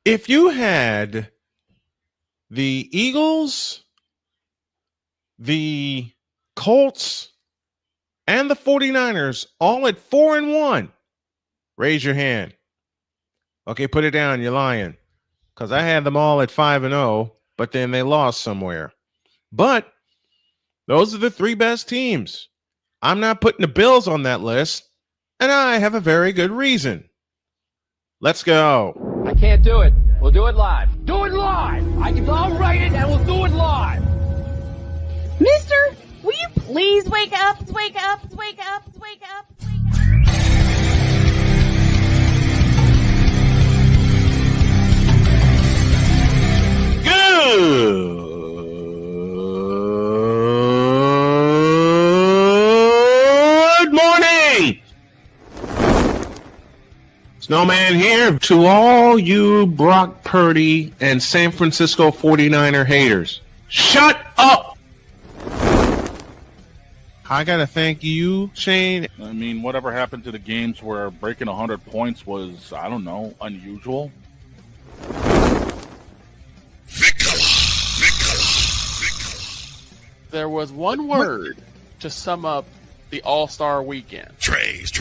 If you had the Eagles, the Colts, and the 49ers all at 4-1, raise your hand. Okay, put it down. You're lying. Because I had them all at 5-0, but then they lost somewhere. But those are the three best teams. I'm not putting the Bills on that list, and I have a very good reason. Let's go. I can't do it. We'll do it live. Do it live! I'll write it and we'll do it live! Mister, will you please wake up, wake up, wake up, wake up, wake up? Good morning! Snowman here to all you Brock Purdy and San Francisco 49er haters. Shut up! I gotta thank you, Shane. I mean, whatever happened to the games where breaking 100 points was, I don't know, unusual? There was one word to sum up the All-Star weekend. Trays.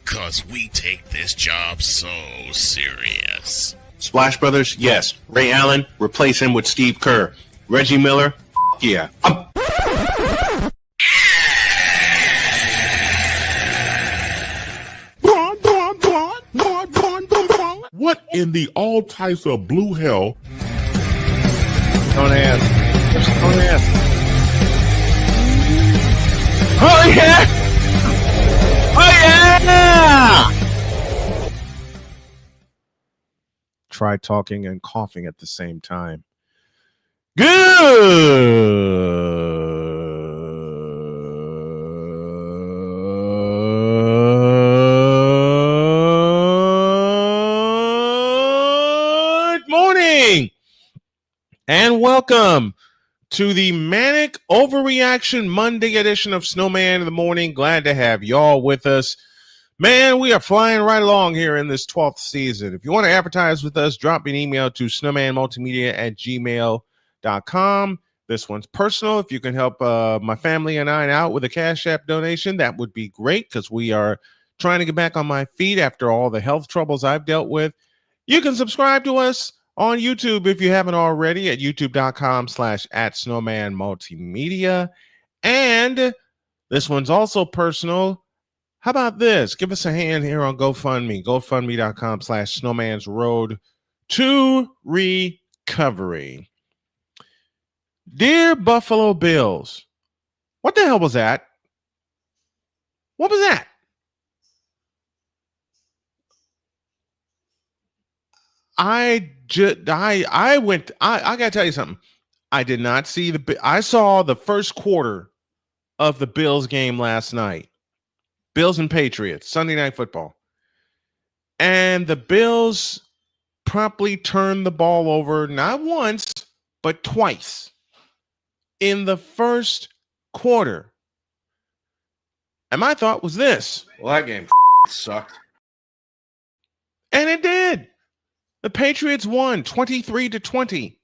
Cause we take this job so serious. Splash Brothers, yes. Ray Allen, replace him with Steve Kerr. Reggie Miller, yeah. What in the all types of blue hell? Don't ask. Just don't ask. Oh yeah! Oh yeah! Try talking and coughing at the same time. Good morning and welcome to the Manic Overreaction Monday edition of Snowman in the Morning. Glad to have y'all with us. Man, we are flying right along here in this 12th season. If you want to advertise with us, drop me an email to snowmanmultimedia@gmail.com. This one's personal. If you can help my family and I out with a Cash App donation, that would be great because we are trying to get back on my feet after all the health troubles I've dealt with. You can subscribe to us on YouTube if you haven't already at youtube.com/@snowmanmultimedia. And this one's also personal. How about this? Give us a hand here on GoFundMe, gofundme.com/snowman's road to recovery. Dear Buffalo Bills, what the hell was that? What was that? I gotta tell you something. I did not see I saw the first quarter of the Bills game last night. Bills and Patriots, Sunday Night Football. And the Bills promptly turned the ball over not once, but twice in the first quarter. And my thought was this. Well, that game sucked. And it did. The Patriots won 23-20.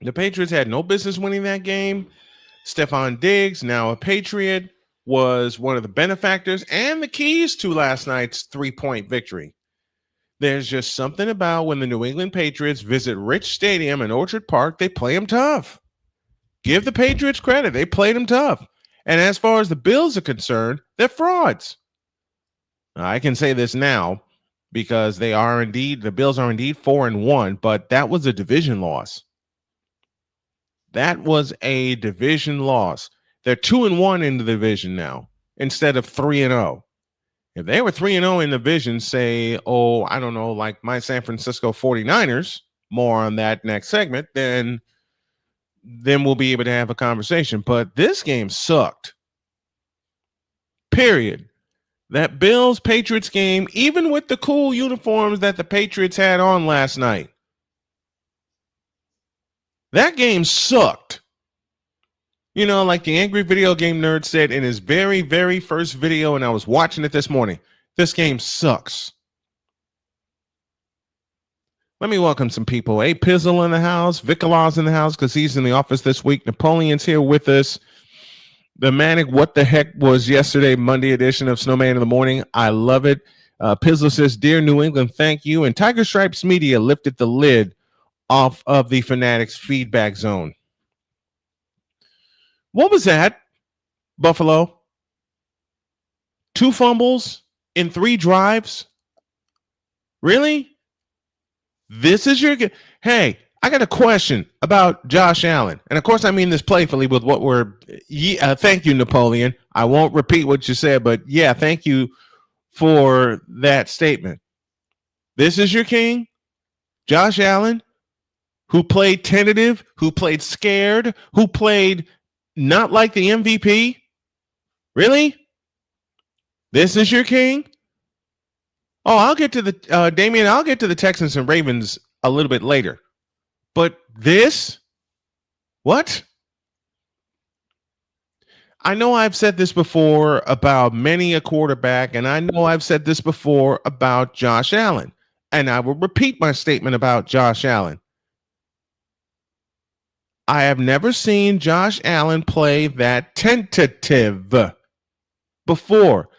The Patriots had no business winning that game. Stephon Diggs, now a Patriot, was one of the benefactors and the keys to last night's 3-point victory. There's just something about when the New England Patriots visit Rich Stadium in Orchard Park, they play them tough. Give the Patriots credit. They played them tough. And as far as the Bills are concerned, they're frauds. I can say this now because the Bills are indeed 4-1, but that was a division loss. That was a division loss. They're 2-1 in the division now instead of 3-0. If they were 3-0 in the division, say, I don't know, like my San Francisco 49ers, more on that next segment, then we'll be able to have a conversation. But this game sucked. Period. That Bills-Patriots game, even with the cool uniforms that the Patriots had on last night, that game sucked. You know, like the Angry Video Game Nerd said in his very, very first video, and I was watching it this morning, This game sucks. Let me welcome some people. A Pizzle in the house. Vicolaz in the house because he's in the office this week. Napoleon's here with us. The Manic What the Heck was yesterday, Monday edition of Snowman in the Morning. I love it. Pizzle says, Dear New England, thank you. And Tiger Stripes Media lifted the lid off of the Fanatics feedback zone. What was that, Buffalo? 2 fumbles in 3 drives? Really? This is your game? Hey, I got a question about Josh Allen. And of course, I mean this playfully with what we're... thank you, Napoleon. I won't repeat what you said, but yeah, thank you for that statement. This is your king, Josh Allen, who played tentative, who played scared, who played not like the MVP? Really? This is your king? Oh, I'll get to the Damien. I'll get to the Texans and Ravens a little bit later. But this, what? I know I've said this before about many a quarterback, and I know I've said this before about Josh Allen, and I will repeat my statement about Josh Allen. I have never seen Josh Allen play that tentative before.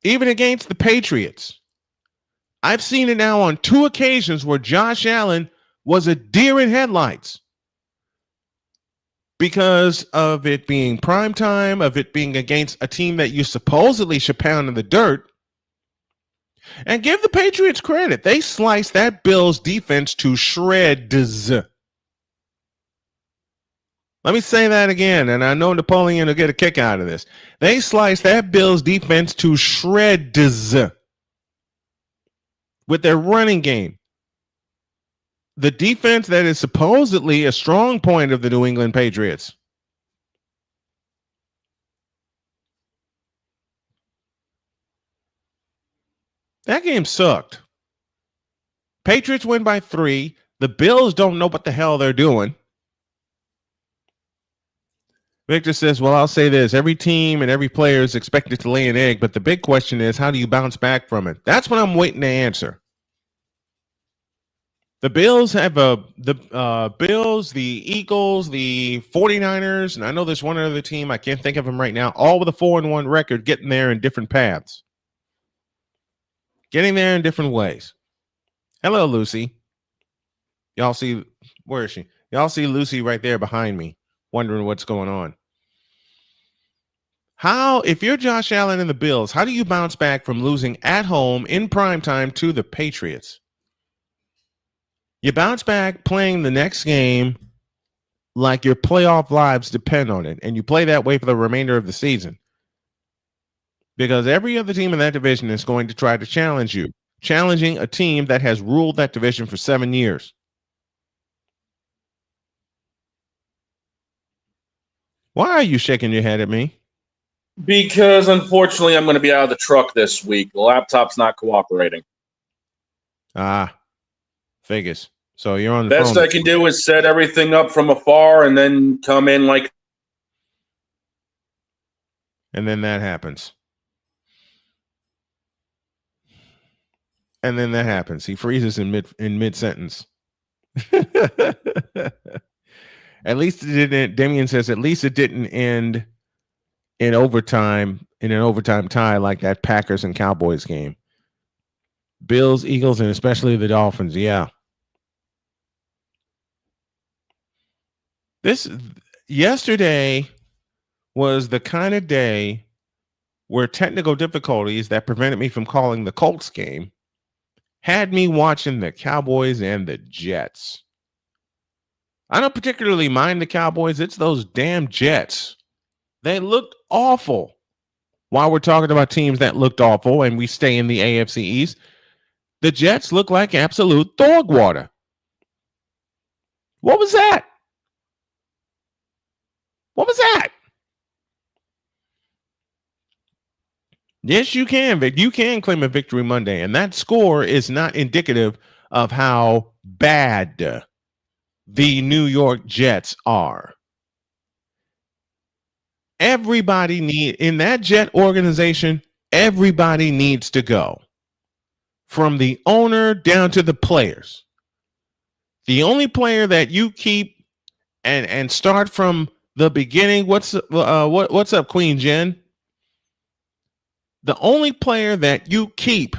Even against the Patriots. I've seen it now on 2 occasions where Josh Allen was a deer in headlights because of it being prime time, of it being against a team that you supposedly should pound in the dirt. And give the Patriots credit. They sliced that Bills defense to shreds. Let me say that again, and I know Napoleon will get a kick out of this. They sliced that Bills defense to shreds with their running game. The defense that is supposedly a strong point of the New England Patriots. That game sucked. Patriots win by 3. The Bills don't know what the hell they're doing. Victor says, well, I'll say this. Every team and every player is expected to lay an egg, but the big question is, how do you bounce back from it? That's what I'm waiting to answer. The Bills have the Bills, the Eagles, the 49ers, and I know there's one other team. I can't think of them right now, all with a 4-1 record, getting there in different paths. Getting there in different ways. Hello, Lucy. Y'all see, where is she? Y'all see Lucy right there behind me, wondering what's going on. How, if you're Josh Allen and the Bills, how do you bounce back from losing at home in primetime to the Patriots? You bounce back playing the next game like your playoff lives depend on it, and you play that way for the remainder of the season. Because every other team in that division is going to try to challenge you, challenging a team that has ruled that division for 7 years. Why are you shaking your head at me? Because unfortunately, I'm going to be out of the truck this week. The laptop's not cooperating. Vegas. So you're on the Best phone. I can do is set everything up from afar and then come in like. And then that happens. And then that happens. He freezes in mid sentence. At least it didn't. Damien says at least it didn't end in overtime, in an overtime tie like that Packers and Cowboys game. Bills, Eagles, and especially the Dolphins. Yeah. This yesterday was the kind of day where technical difficulties that prevented me from calling the Colts game had me watching the Cowboys and the Jets. I don't particularly mind the Cowboys. It's those damn Jets. They looked awful. While we're talking about teams that looked awful and we stay in the AFC East, the Jets look like absolute dog water. What was that? What was that? Yes, you can, Vic. You can claim a victory Monday, and that score is not indicative of how bad the New York Jets are. Everybody in that Jet organization Everybody needs to go. From the owner down to the players. The only player that you keep and start from the beginning. What's up, Queen Jen? The only player that you keep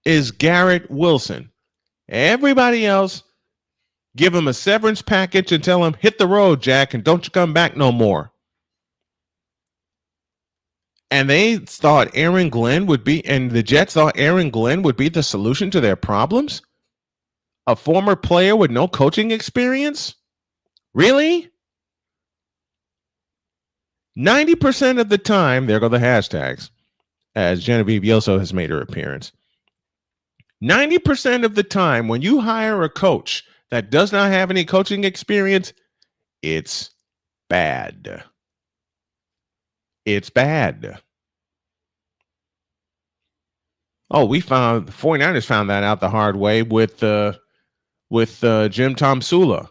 is Garrett Wilson. Everybody else, give him a severance package and tell him, hit the road, Jack, and don't you come back no more. And they thought Aaron Glenn would be, and the Jets thought Aaron Glenn would be the solution to their problems? A former player with no coaching experience? Really? 90% of the time, there go the hashtags, as Genevieve Yoso has made her appearance. 90% of the time, when you hire a coach that does not have any coaching experience, it's bad. It's bad. Oh, the 49ers found that out the hard way with Jim Tomsula.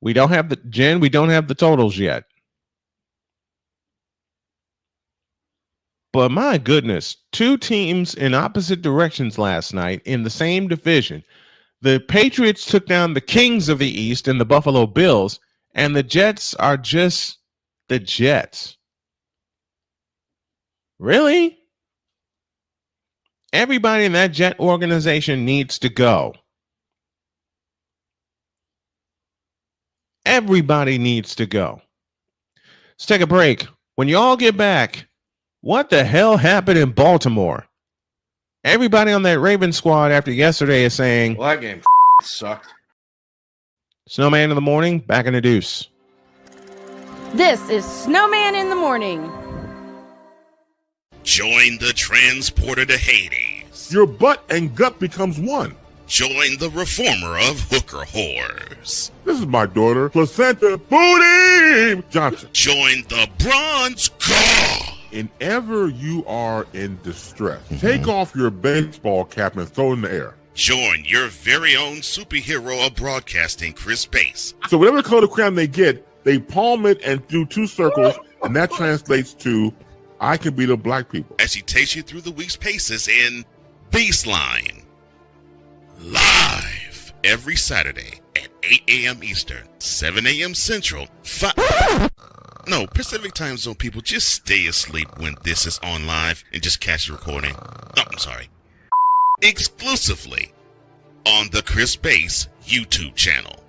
We don't have the totals yet. But my goodness, two teams in opposite directions last night in the same division. The Patriots took down the Kings of the East and the Buffalo Bills, and the Jets are just the Jets. Really? Everybody in that Jet organization needs to go. Everybody needs to go. Let's take a break. When you all get back, what the hell happened in Baltimore? Everybody on that Ravens squad after yesterday is saying, well, that game sucked. Snowman in the morning, back in the deuce. This is Snowman in the Morning. Join the transporter to Hades. Your butt and gut becomes one. Join the reformer of hooker whores. This is my daughter, Placenta Booty Johnson. Join the bronze god. Whenever you are in distress, take off your baseball cap and throw it in the air. Join your very own superhero of broadcasting, Chris Bass. So whatever color crayon they get, they palm it and do two circles, and that translates to, I can beat up black people. As he takes you through the week's paces in Baseline. Live every Saturday at 8 a.m. Eastern, 7 a.m. Central, Pacific time zone people, just stay asleep when this is on live and just catch the recording. Oh, I'm sorry. Exclusively on the Chris Bass YouTube channel.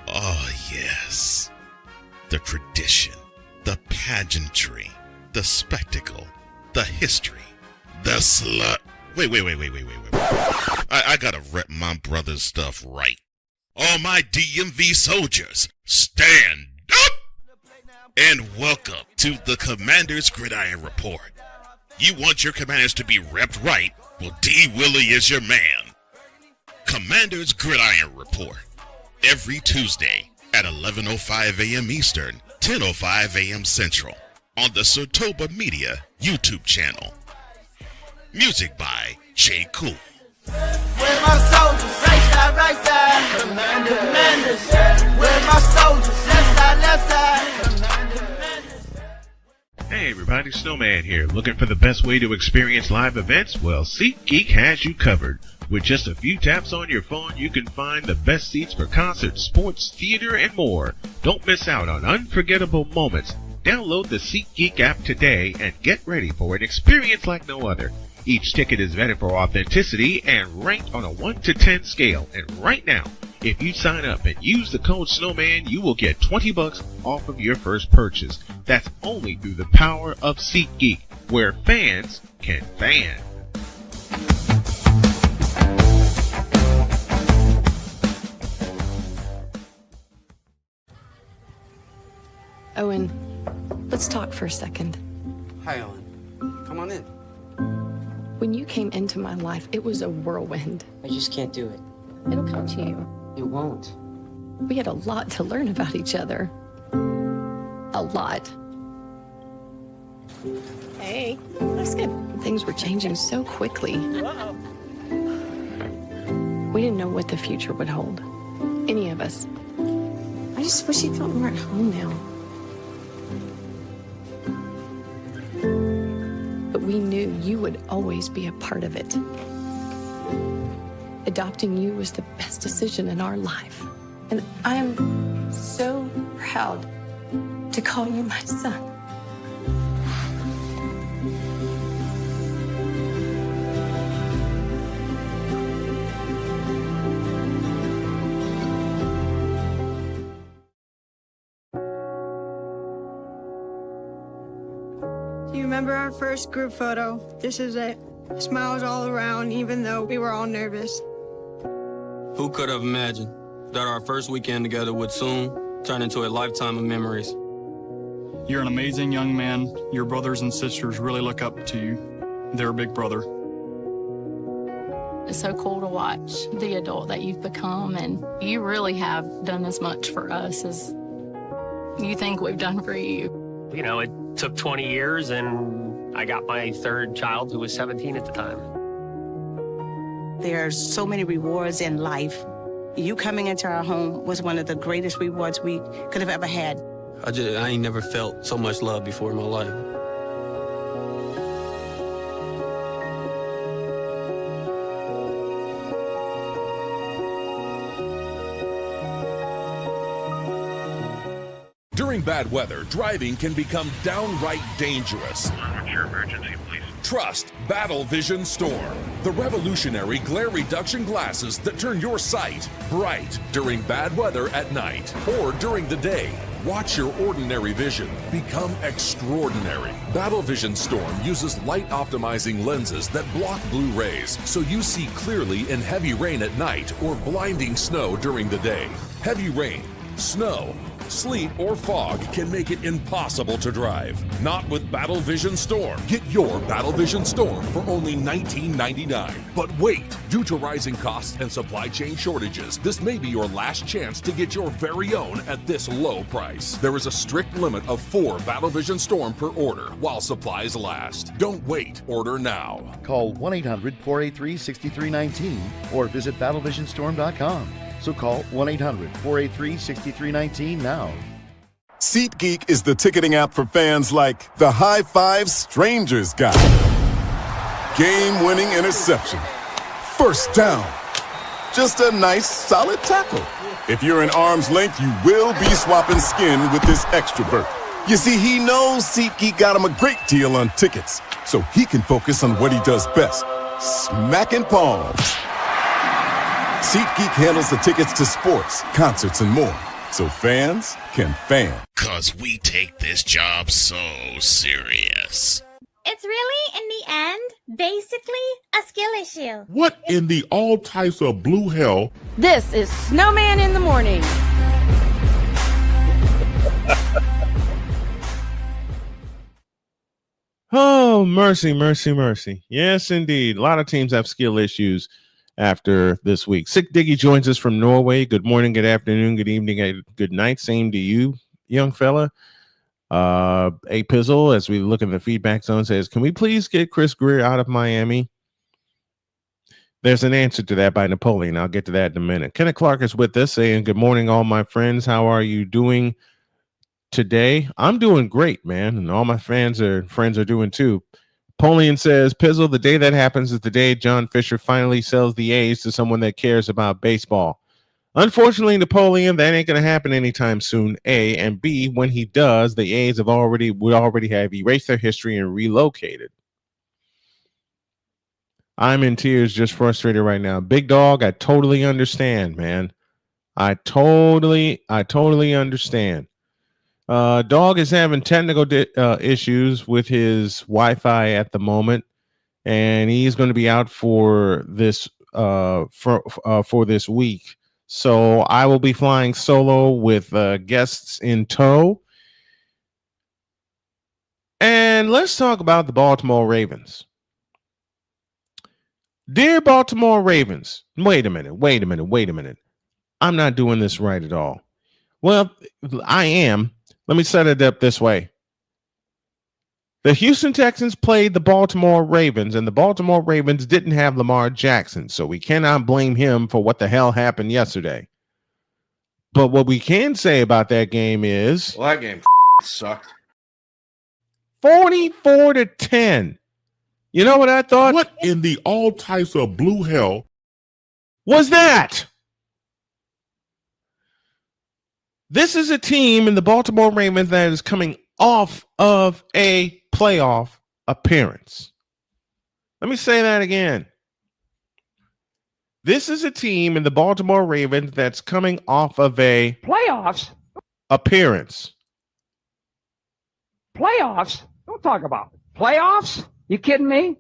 Oh, yes. The tradition, the pageantry, the spectacle, the history, the slut. Wait. I gotta rep my brother's stuff right. All my DMV soldiers, stand up! And welcome to the Commander's Gridiron Report. You want your commanders to be repped right? Well, D. Willie is your man. Commander's Gridiron Report. Every Tuesday at 11:05 a.m. Eastern, 10:05 a.m. Central. On the Sotoba Media YouTube channel. Music by J. Cool. Where my soldiers, right side, commanders. Where my soldiers, left side. Hey everybody, Snowman here. Looking for the best way to experience live events? Well, SeatGeek has you covered. With just a few taps on your phone, you can find the best seats for concerts, sports, theater, and more. Don't miss out on unforgettable moments. Download the SeatGeek app today and get ready for an experience like no other. Each ticket is vetted for authenticity and ranked on a 1 to 10 scale. And right now, if you sign up and use the code Snowman, you will get $20 off of your first purchase. That's only through the power of SeatGeek, where fans can fan. Owen, let's talk for a second. Hi, Owen. Come on in. When you came into my life, it was a whirlwind. I just can't do it. It'll come to you. It won't. We had a lot to learn about each other. A lot. Hey, that's good. Things were changing so quickly. We didn't know what the future would hold. Any of us. I I just wish you felt more at home now. But we knew you would always be a part of it. Adopting you was the best decision in our life. And I'm so proud to call you my son. Do you remember our first group photo? This is it. Smiles all around, even though we were all nervous. Who could have imagined that our first weekend together would soon turn into a lifetime of memories? You're an amazing young man. Your brothers and sisters really look up to you. They're a big brother. It's so cool to watch the adult that you've become, and you really have done as much for us as you think we've done for you. You know, it took 20 years, and I got my third child, who was 17 at the time. There's so many rewards in life. You coming into our home was one of the greatest rewards we could have ever had. I ain't never felt so much love before in my life. During bad weather, driving can become downright dangerous. What's your emergency, please? Trust Battle Vision Storm, the revolutionary glare reduction glasses that turn your sight bright during bad weather at night or during the day. Watch your ordinary vision become extraordinary. Battle Vision Storm uses light optimizing lenses that block blue rays so you see clearly in heavy rain at night or blinding snow during the day. Heavy rain, snow, sleet, or fog can make it impossible to drive. Not with Battle Vision Storm. Get your Battle Vision Storm for only $19.99. But wait, due to rising costs and supply chain shortages, this may be your last chance to get your very own at this low price. There is a strict limit of 4 Battle Vision Storm per order while supplies last. Don't wait, order now. Call 1-800-483-6319 or visit battlevisionstorm.com. So call 1-800-483-6319 now. SeatGeek is the ticketing app for fans like the high five strangers got, game-winning interception, first down, just a nice solid tackle. If you're in arm's length, you will be swapping skin with this extrovert. You see, he knows SeatGeek got him a great deal on tickets, so he can focus on what he does best, smacking palms. SeatGeek handles the tickets to sports, concerts, and more, so fans can fan. 'Cause we take this job so serious. It's really, in the end, basically a skill issue. What in the all types of blue hell? This is Snowman in the Morning. Oh, mercy, mercy, mercy. Yes, indeed. A lot of teams have skill issues after this week. Sick Diggy joins us from Norway. Good morning, good afternoon, good evening, and good night. Same to you, young fella. A Pizzle, as we look in the feedback zone, says, can we please get Chris Greer out of Miami? There's an answer to that by Napoleon. I'll get to that in a minute. Kenneth Clark is with us saying, good morning, all my friends. How are you doing today? I'm doing great, man. And all my friends are doing too. Napoleon says, Pizzle, the day that happens is the day John Fisher finally sells the A's to someone that cares about baseball. Unfortunately, Napoleon, that ain't going to happen anytime soon, A. And B, when he does, the A's would already have erased their history and relocated. I'm in tears, just frustrated right now. Big Dog, I totally understand, man. I totally understand. Dog is having technical issues with his Wi-Fi at the moment, and he's going to be out for this for this week. So I will be flying solo with guests in tow. And let's talk about the Baltimore Ravens. Dear Baltimore Ravens, wait a minute. I'm not doing this right at all. Well, I am. Let me set it up this way. The Houston Texans played the Baltimore Ravens, and the Baltimore Ravens didn't have Lamar Jackson, so we cannot blame him for what the hell happened yesterday. But what we can say about that game is Well, that game sucked. 44-10. You know what I thought? What in the all types of blue hell was that? This is a team in the Baltimore Ravens that is coming off of a playoff appearance. Let me say that again. This is a team in the Baltimore Ravens that's coming off of a playoffs appearance. Playoffs? Don't talk about it. Playoffs? You kidding me?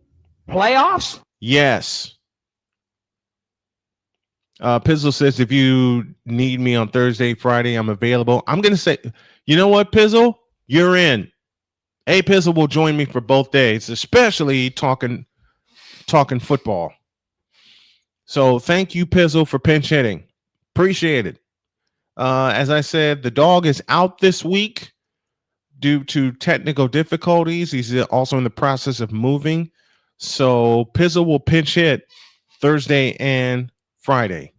Playoffs? Yes. Pizzle says, if you need me on Thursday, Friday, I'm available. I'm going to say, you know what, Pizzle? You're in. A Pizzle will join me for both days, especially talking football. So thank you, Pizzle, for pinch hitting. Appreciate it. As I said, the dog is out this week due to technical difficulties. He's also in the process of moving. So Pizzle will pinch hit Thursday and Friday.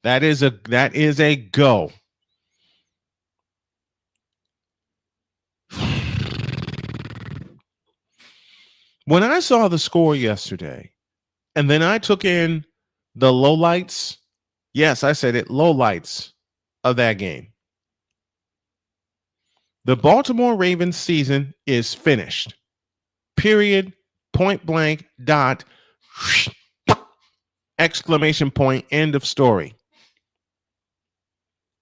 That is a go. When I saw the score yesterday, and then I took in the lowlights, yes, I said it, lowlights of that game. The Baltimore Ravens season is finished. Period. Point blank. Dot. Exclamation point. End of story.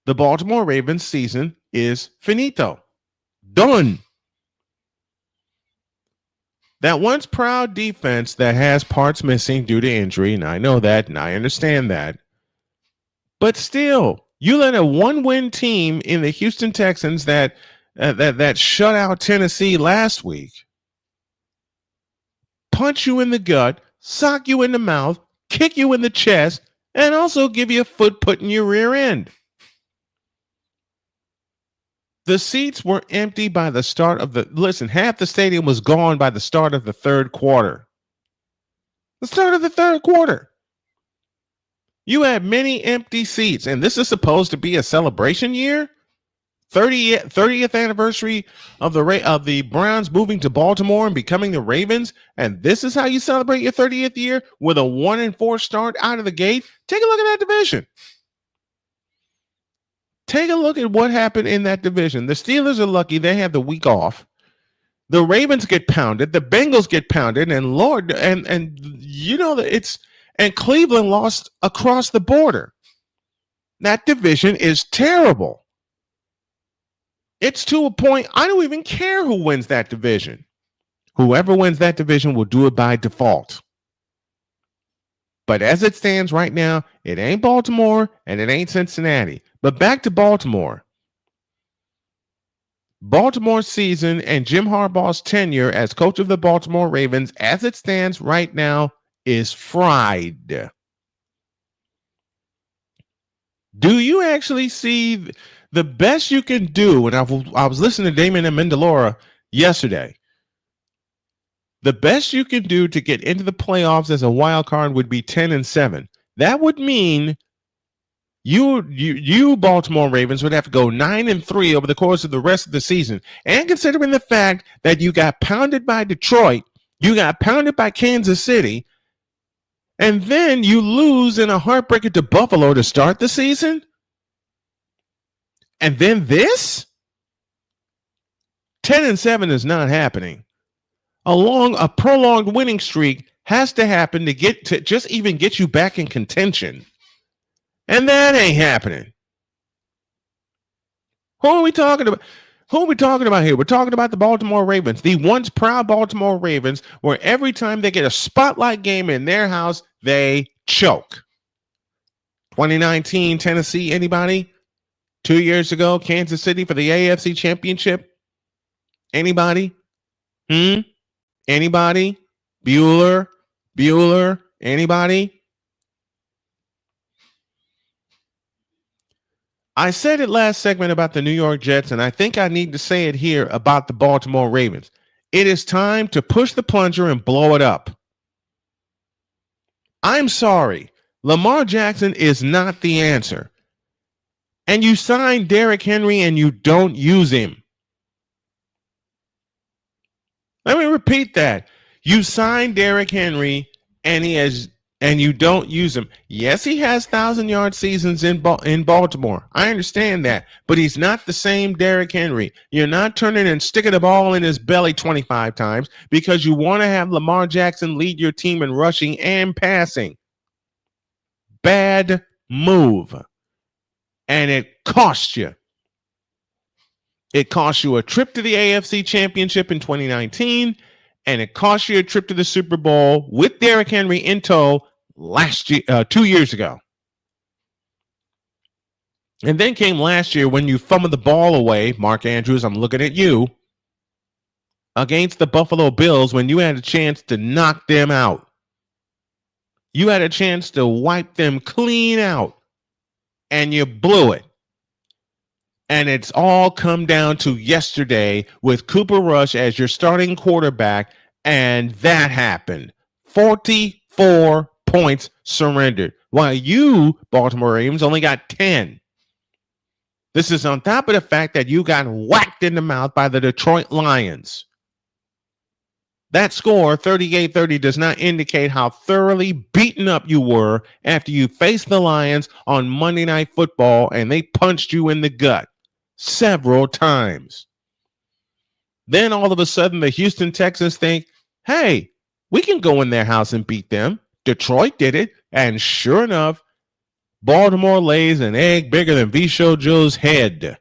The Baltimore Ravens season is finito. Done. That once proud defense that has parts missing due to injury, and I know that, and I understand that. But still, you let a one-win team in the Houston Texans that shut out Tennessee last week punch you in the gut, sock you in the mouth, kick you in the chest, and also give you a foot put in your rear end. The seats were empty by the start of half the stadium was gone by the start of the third quarter. The start of the third quarter. You had many empty seats, and this is supposed to be a celebration year. 30th anniversary of the Browns moving to Baltimore and becoming the Ravens, and this is how you celebrate your 30th year with a 1-4 start out of the gate. Take a look at that division. Take a look at what happened in that division. The Steelers are lucky they have the week off. The Ravens get pounded. The Bengals get pounded, and you know that and Cleveland lost across the border. That division is terrible. It's to a point I don't even care who wins that division. Whoever wins that division will do it by default. But as it stands right now, it ain't Baltimore and it ain't Cincinnati. But back to Baltimore. Baltimore's season and Jim Harbaugh's tenure as coach of the Baltimore Ravens, as it stands right now, is fried. Do you actually see the best you can do? And I was listening to Damon Amendola yesterday. The best you can do to get into the playoffs as a wild card would be 10-7. That would mean you Baltimore Ravens would have to go 9-3 over the course of the rest of the season. And considering the fact that you got pounded by Detroit, you got pounded by Kansas City, and then you lose in a heartbreaker to Buffalo to start the season, and then this 10-7 is not happening. A prolonged winning streak has to happen to just even get you back in contention. And that ain't happening. Who are we talking about? Who are we talking about here? We're talking about the Baltimore Ravens, the once proud Baltimore Ravens, where every time they get a spotlight game in their house, they choke. 2019 Tennessee, anybody? 2 years ago, Kansas City for the AFC Championship? Anybody? Anybody? Bueller? Anybody? I said it last segment about the New York Jets, and I think I need to say it here about the Baltimore Ravens. It is time to push the plunger and blow it up. I'm sorry. Lamar Jackson is not the answer. And you sign Derrick Henry and you don't use him. Let me repeat that. You sign Derrick Henry and you don't use him. Yes, he has 1,000-yard seasons in Baltimore. I understand that, but he's not the same Derrick Henry. You're not turning and sticking the ball in his belly 25 times because you want to have Lamar Jackson lead your team in rushing and passing. Bad move. And it cost you. It cost you a trip to the AFC Championship in 2019, and it cost you a trip to the Super Bowl with Derrick Henry in tow last year, 2 years ago. And then came last year when you fumbled the ball away, Mark Andrews, I'm looking at you, against the Buffalo Bills when you had a chance to knock them out. You had a chance to wipe them clean out, and you blew it. And it's all come down to yesterday with Cooper Rush as your starting quarterback, and that happened. 44 points surrendered, while you, Baltimore Ravens, only got 10. This is on top of the fact that you got whacked in the mouth by the Detroit Lions. That score, 38-30, does not indicate how thoroughly beaten up you were after you faced the Lions on Monday Night Football and they punched you in the gut several times. Then all of a sudden, the Houston Texans think, hey, we can go in their house and beat them. Detroit did it. And sure enough, Baltimore lays an egg bigger than V-Show Joe's head.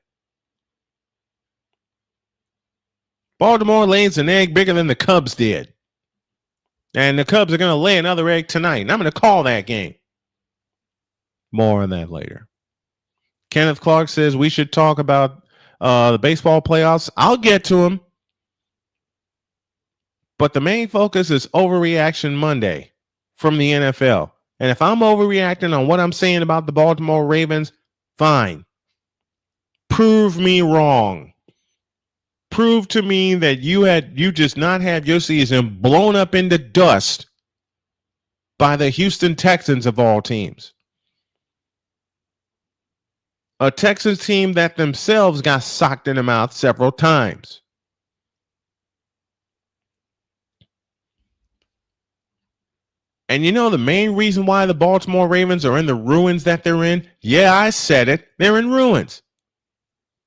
Baltimore lays an egg bigger than the Cubs did. And the Cubs are going to lay another egg tonight. And I'm going to call that game. More on that later. Kenneth Clark says we should talk about the baseball playoffs. I'll get to him. But the main focus is Overreaction Monday from the NFL. And if I'm overreacting on what I'm saying about the Baltimore Ravens, fine. Prove me wrong. Prove to me that you just not have your season blown up into dust by the Houston Texans of all teams. A Texans team that themselves got socked in the mouth several times. And you know the main reason why the Baltimore Ravens are in the ruins that they're in? Yeah, I said it. They're in ruins.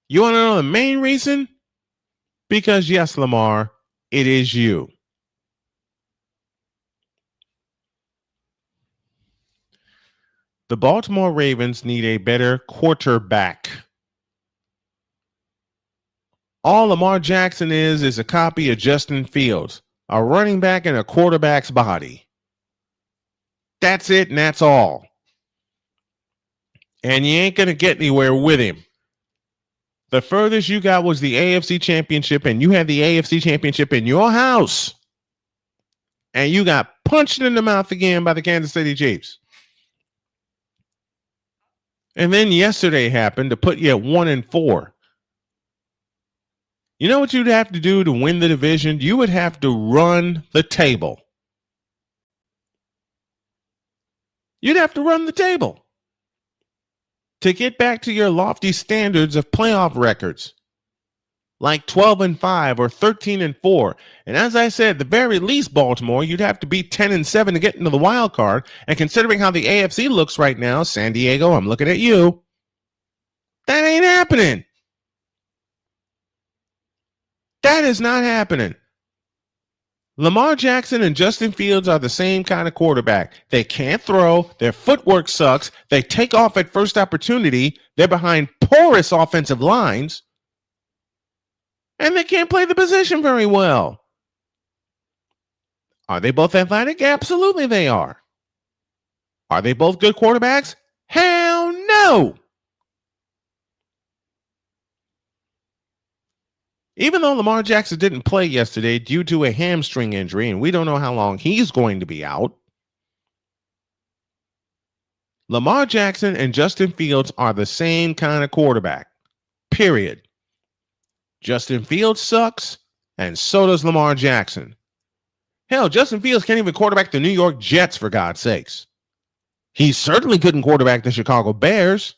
You want to know the main reason? Because yes, Lamar, it is you. The Baltimore Ravens need a better quarterback. All Lamar Jackson is a copy of Justin Fields, a running back in a quarterback's body. That's it, and that's all. And you ain't going to get anywhere with him. The furthest you got was the AFC Championship, and you had the AFC Championship in your house. And you got punched in the mouth again by the Kansas City Chiefs. And then yesterday happened to put you at 1-4. You know what you'd have to do to win the division? You would have to run the table. You'd have to run the table to get back to your lofty standards of playoff records, like 12-5 or 13-4. And as I said, at the very least, Baltimore, you'd have to be 10-7 to get into the wild card. And considering how the AFC looks right now, San Diego, I'm looking at you. That ain't happening. That is not happening. Lamar Jackson and Justin Fields are the same kind of quarterback. They can't throw. Their footwork sucks. They take off at first opportunity. They're behind porous offensive lines. And they can't play the position very well. Are they both athletic? Absolutely they are. Are they both good quarterbacks? Hell no. Even though Lamar Jackson didn't play yesterday due to a hamstring injury, and we don't know how long he's going to be out, Lamar Jackson and Justin Fields are the same kind of quarterback. Period. Justin Fields sucks, and so does Lamar Jackson. Hell, Justin Fields can't even quarterback the New York Jets, for God's sakes. He certainly couldn't quarterback the Chicago Bears.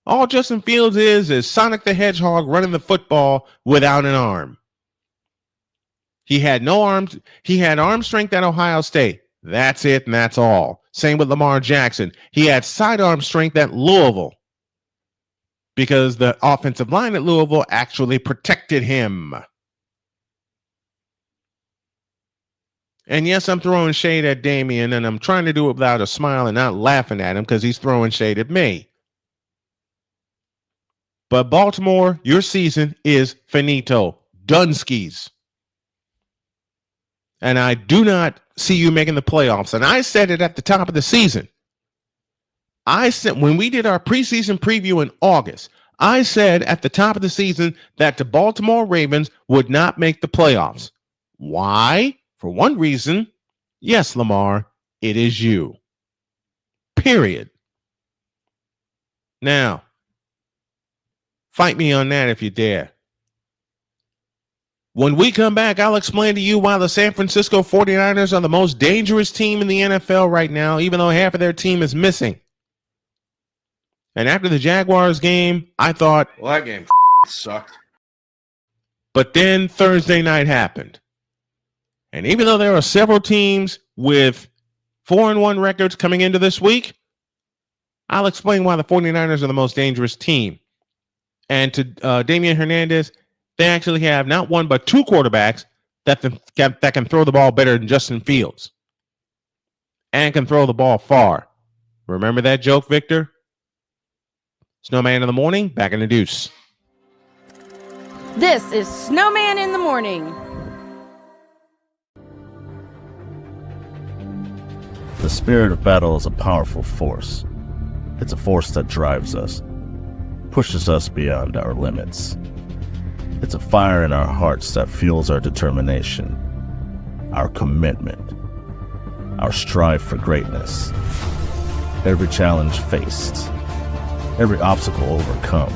All Justin Fields is Sonic the Hedgehog running the football without an arm. He had no arms. He had arm strength at Ohio State. That's it, and that's all. Same with Lamar Jackson. He had sidearm strength at Louisville because the offensive line at Louisville actually protected him. And yes, I'm throwing shade at Damian, and I'm trying to do it without a smile and not laughing at him because he's throwing shade at me. But Baltimore, your season is finito. Dunskies. And I do not see you making the playoffs. And I said it at the top of the season. I said when we did our preseason preview in August, I said at the top of the season that the Baltimore Ravens would not make the playoffs. Why? For one reason, yes, Lamar, it is you. Period. Now, fight me on that if you dare. When we come back, I'll explain to you why the San Francisco 49ers are the most dangerous team in the NFL right now, even though half of their team is missing. And after the Jaguars game, I thought, well, that game sucked. But then Thursday night happened. And even though there are several teams with 4-1 records coming into this week, I'll explain why the 49ers are the most dangerous team. And to Damian Hernandez, they actually have not one but two quarterbacks that can throw the ball better than Justin Fields and can throw the ball far. Remember that joke, Victor? Snowman in the morning, back in the deuce. This is Snowman in the Morning. The spirit of battle is a powerful force. It's a force that drives us, pushes us beyond our limits. It's a fire in our hearts that fuels our determination, our commitment, our strive for greatness. Every challenge faced, every obstacle overcome,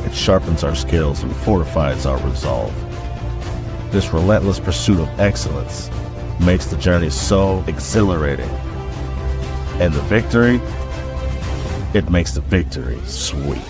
it sharpens our skills and fortifies our resolve. This relentless pursuit of excellence makes the journey so exhilarating. And the victory, it makes the victory sweet.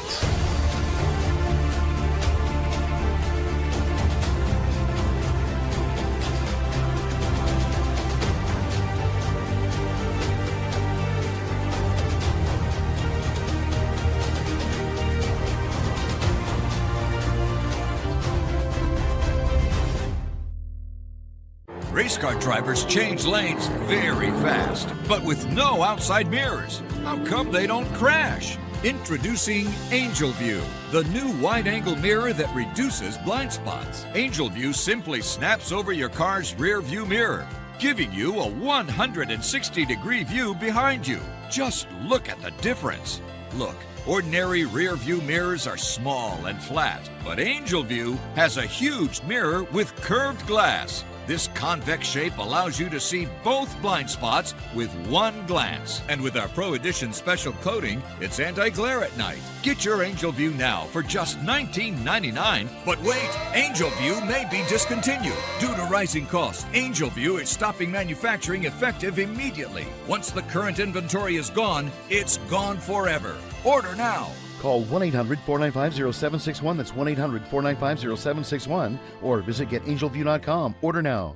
Race car drivers change lanes very fast, but with no outside mirrors. How come they don't crash? Introducing Angel View, the new wide-angle mirror that reduces blind spots. Angel View simply snaps over your car's rear view mirror, giving you a 160-degree view behind you. Just look at the difference. Look, ordinary rear view mirrors are small and flat, but Angel View has a huge mirror with curved glass. This convex shape allows you to see both blind spots with one glance. And with our Pro Edition special coating, it's anti-glare at night. Get your Angel View now for just $19.99. But wait, Angel View may be discontinued. Due to rising costs, Angel View is stopping manufacturing effective immediately. Once the current inventory is gone, it's gone forever. Order now. Call 1-800-495-0761. That's 1-800-495-0761. Or visit getangelview.com. Order now.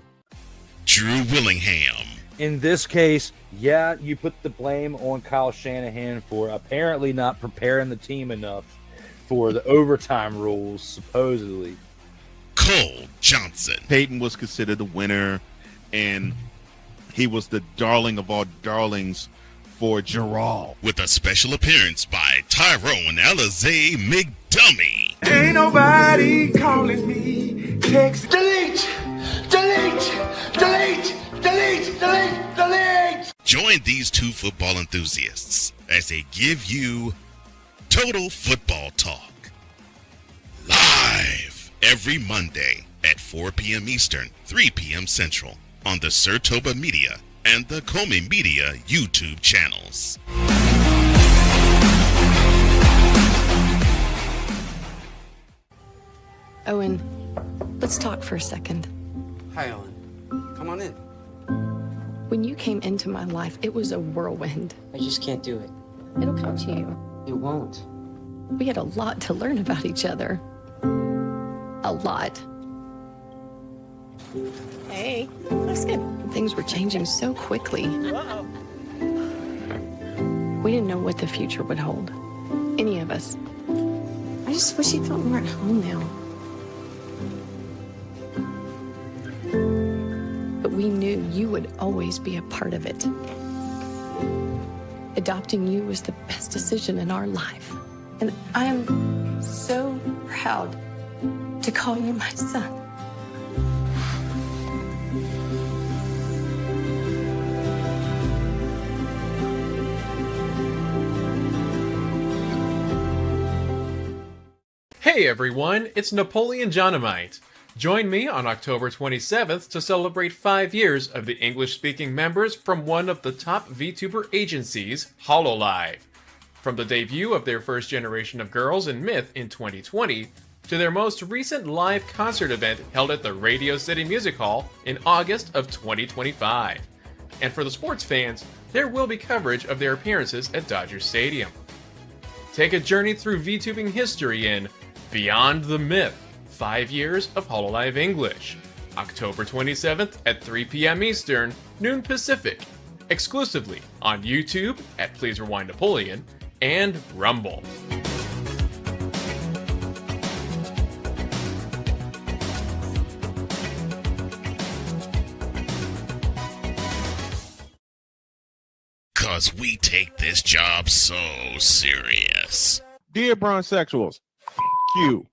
Drew Willingham. In this case, yeah, you put the blame on Kyle Shanahan for apparently not preparing the team enough for the overtime rules, supposedly. Cole Johnson. Peyton was considered a winner, and he was the darling of all darlings for Gerald. With a special appearance by Tyrone Alizé McDummy. Ain't nobody calling me. Text delete, delete, delete, delete, delete, delete. Join these two football enthusiasts as they give you Total Football Talk. Live every Monday at 4 p.m. Eastern, 3 p.m. Central on the Sertoba Media and the Comey Media YouTube channels. Owen, let's talk for a second. Hi, Ellen. Come on in. When you came into my life, it was a whirlwind. I just can't do it. It'll come to you. It won't. We had a lot to learn about each other. A lot. Hey, looks good. Things were changing so quickly. We didn't know what the future would hold. Any of us. I just wish he felt more at home now. But we knew you would always be a part of it. Adopting you was the best decision in our life. And I am so proud to call you my son. Hey everyone, it's Napoleon Johnamite. Join me on October 27th to celebrate 5 years of the English-speaking members from one of the top VTuber agencies, HoloLive. From the debut of their first generation of girls in Myth in 2020, to their most recent live concert event held at the Radio City Music Hall in August of 2025. And for the sports fans, there will be coverage of their appearances at Dodger Stadium. Take a journey through VTubing history in Beyond the Myth, 5 years of HoloLive English, October 27th at 3 p.m. Eastern, noon Pacific, exclusively on YouTube at Please Rewind Napoleon and Rumble. Cause we take this job so serious. Dear Bronsexuals, you.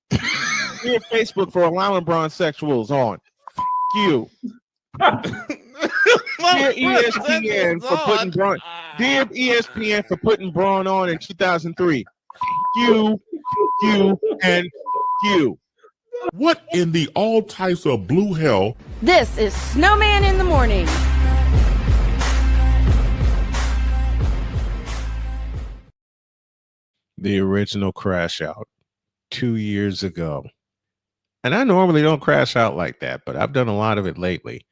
Dear Facebook for allowing Bronsexuals on. You. Dear ESPN for putting Braun. Dear ESPN for putting Braun on in 2003. You, and you. What in the all types of blue hell? This is Snowman in the Morning. The original Crash Out 2 years ago. And I normally don't crash out like that, but I've done a lot of it lately.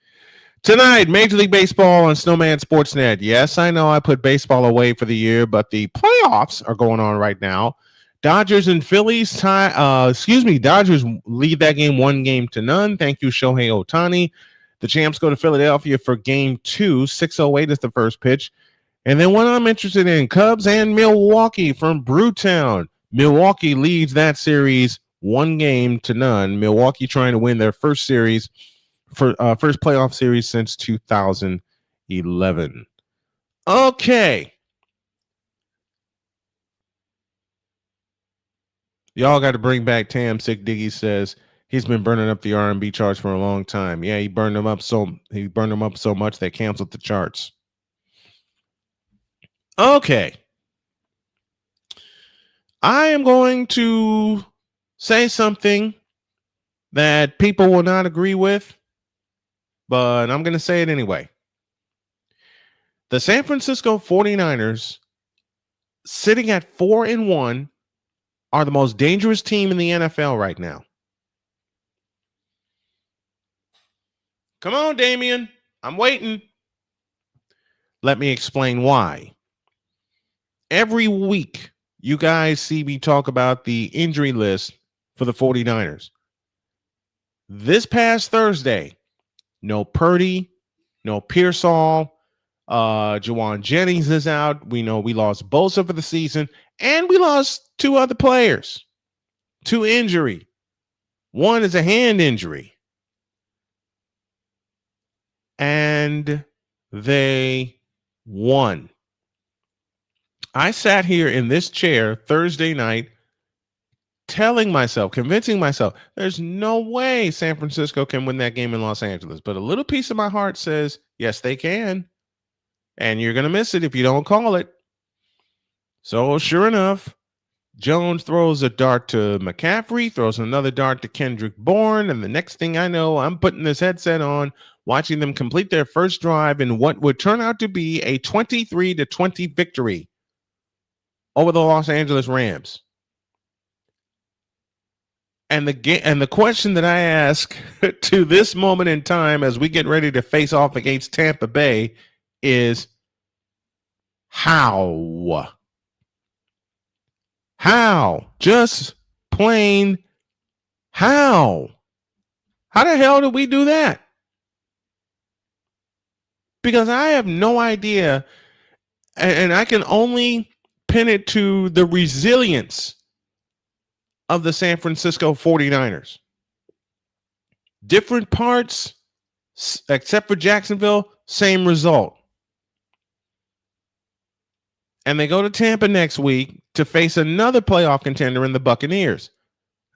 Tonight, Major League Baseball on Snowman Sportsnet. Yes, I know I put baseball away for the year, but the playoffs are going on right now. Dodgers and Phillies Dodgers lead that game 1-0. Thank you, Shohei Ohtani. The champs go to Philadelphia for game 2. 6:08 is the first pitch. And then what I'm interested in, Cubs and Milwaukee from Brewtown. Milwaukee leads that series 1-0. Milwaukee trying to win their first series for first playoff series since 2011. Okay. Y'all got to bring back Tam. Sick Diggy says he's been burning up the R&B charts for a long time. Yeah, he burned them up so much they canceled the charts. Okay. I am going to say something that people will not agree with, but I'm going to say it anyway. The San Francisco 49ers, sitting at 4-1, are the most dangerous team in the NFL right now. Come on, Damien. I'm waiting. Let me explain why. Every week, you guys see me talk about the injury list for the 49ers. This past Thursday, no Purdy, no Pearsall, Jawan Jennings is out. We know we lost Bosa for the season, and we lost 2 other players to injury. One is a hand injury. And they won. I sat here in this chair Thursday night convincing myself, there's no way San Francisco can win that game in Los Angeles. But a little piece of my heart says, yes, they can. And you're going to miss it if you don't call it. So sure enough, Jones throws a dart to McCaffrey, throws another dart to Kendrick Bourne. And the next thing I know, I'm putting this headset on, watching them complete their first drive in what would turn out to be a 23-20 victory over the Los Angeles Rams. And the question that I ask to this moment in time as we get ready to face off against Tampa Bay is how? How? Just plain how? How the hell did we do that? Because I have no idea, and I can only pin it to the resilience of the San Francisco 49ers. Different parts, except for Jacksonville, same result. And they go to Tampa next week to face another playoff contender in the Buccaneers.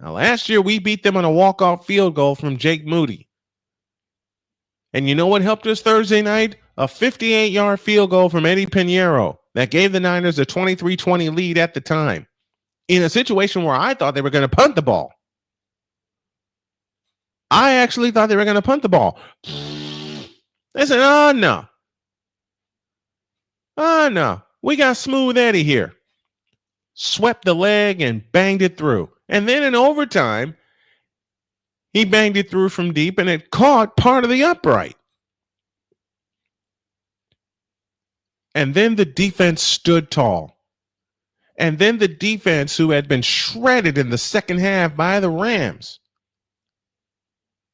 Now, last year, we beat them on a walk-off field goal from Jake Moody. And you know what helped us Thursday night? A 58-yard field goal from Eddie Pinheiro that gave the Niners a 23-20 lead at the time, in a situation where I thought they were going to punt the ball. I actually thought they were going to punt the ball. They said, oh, no. Oh, no. We got Smooth Eddie here. Swept the leg and banged it through. And then in overtime, he banged it through from deep and it caught part of the upright. And then the defense stood tall. And then the defense, who had been shredded in the second half by the Rams,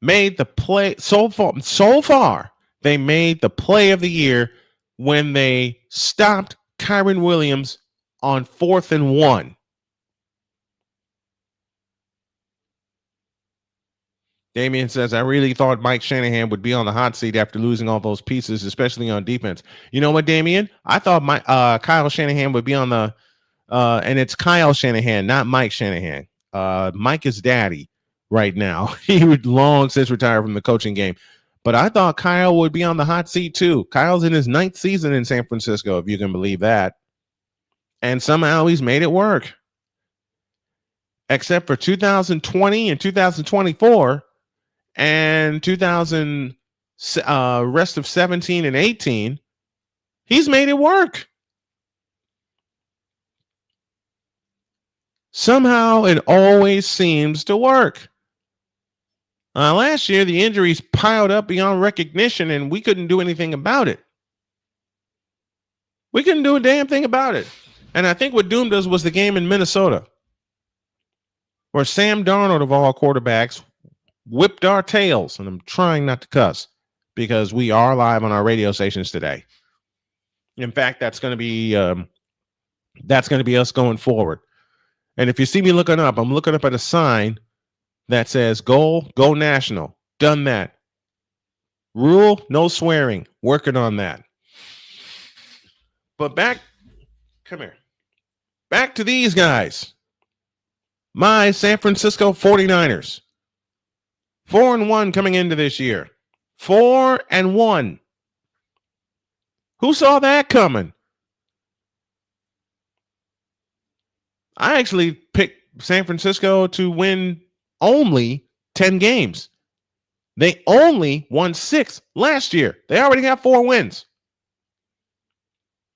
made the play. So far, they made the play of the year when they stopped Kyron Williams on 4th and 1. Damian says, I really thought Mike Shanahan would be on the hot seat after losing all those pieces, especially on defense. You know what, Damian? I thought Kyle Shanahan would be on the and it's Kyle Shanahan, not Mike Shanahan. Mike is daddy right now. He would long since retire from the coaching game. But I thought Kyle would be on the hot seat too. Kyle's in his 9th season in San Francisco, if you can believe that. And somehow he's made it work. Except for 2020 and 2024 and rest of 17 and 18, he's made it work. Somehow it always seems to work. Last year, the injuries piled up beyond recognition, and we couldn't do anything about it. We couldn't do a damn thing about it. And I think what doomed us was the game in Minnesota, where Sam Darnold, of all quarterbacks, whipped our tails. And I'm trying not to cuss because we are live on our radio stations today. In fact, that's going to be us going forward. And if you see me looking up, I'm looking up at a sign that says go national. Done that. Rule, no swearing. Working on that. But come here. Back to these guys. My San Francisco 49ers. 4-1 coming into this year. 4-1. Who saw that coming? I actually picked San Francisco to win only 10 games. They only won 6 last year. They already have 4 wins.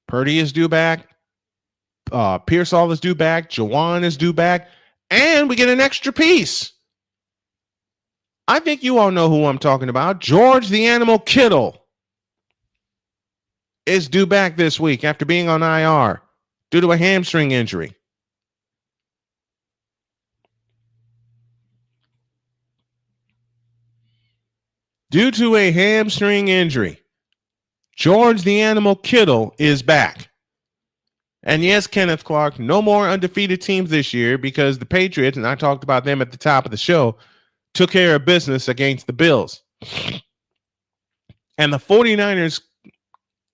Purdy is due back. Pearsall is due back. Jawan is due back. And we get an extra piece. I think you all know who I'm talking about. George the Animal Kittle is due back this week after being on IR due to a hamstring injury. Due to a hamstring injury, George the Animal Kittle is back. And yes, Kenneth Clark, no more undefeated teams this year because the Patriots, and I talked about them at the top of the show, took care of business against the Bills. And the 49ers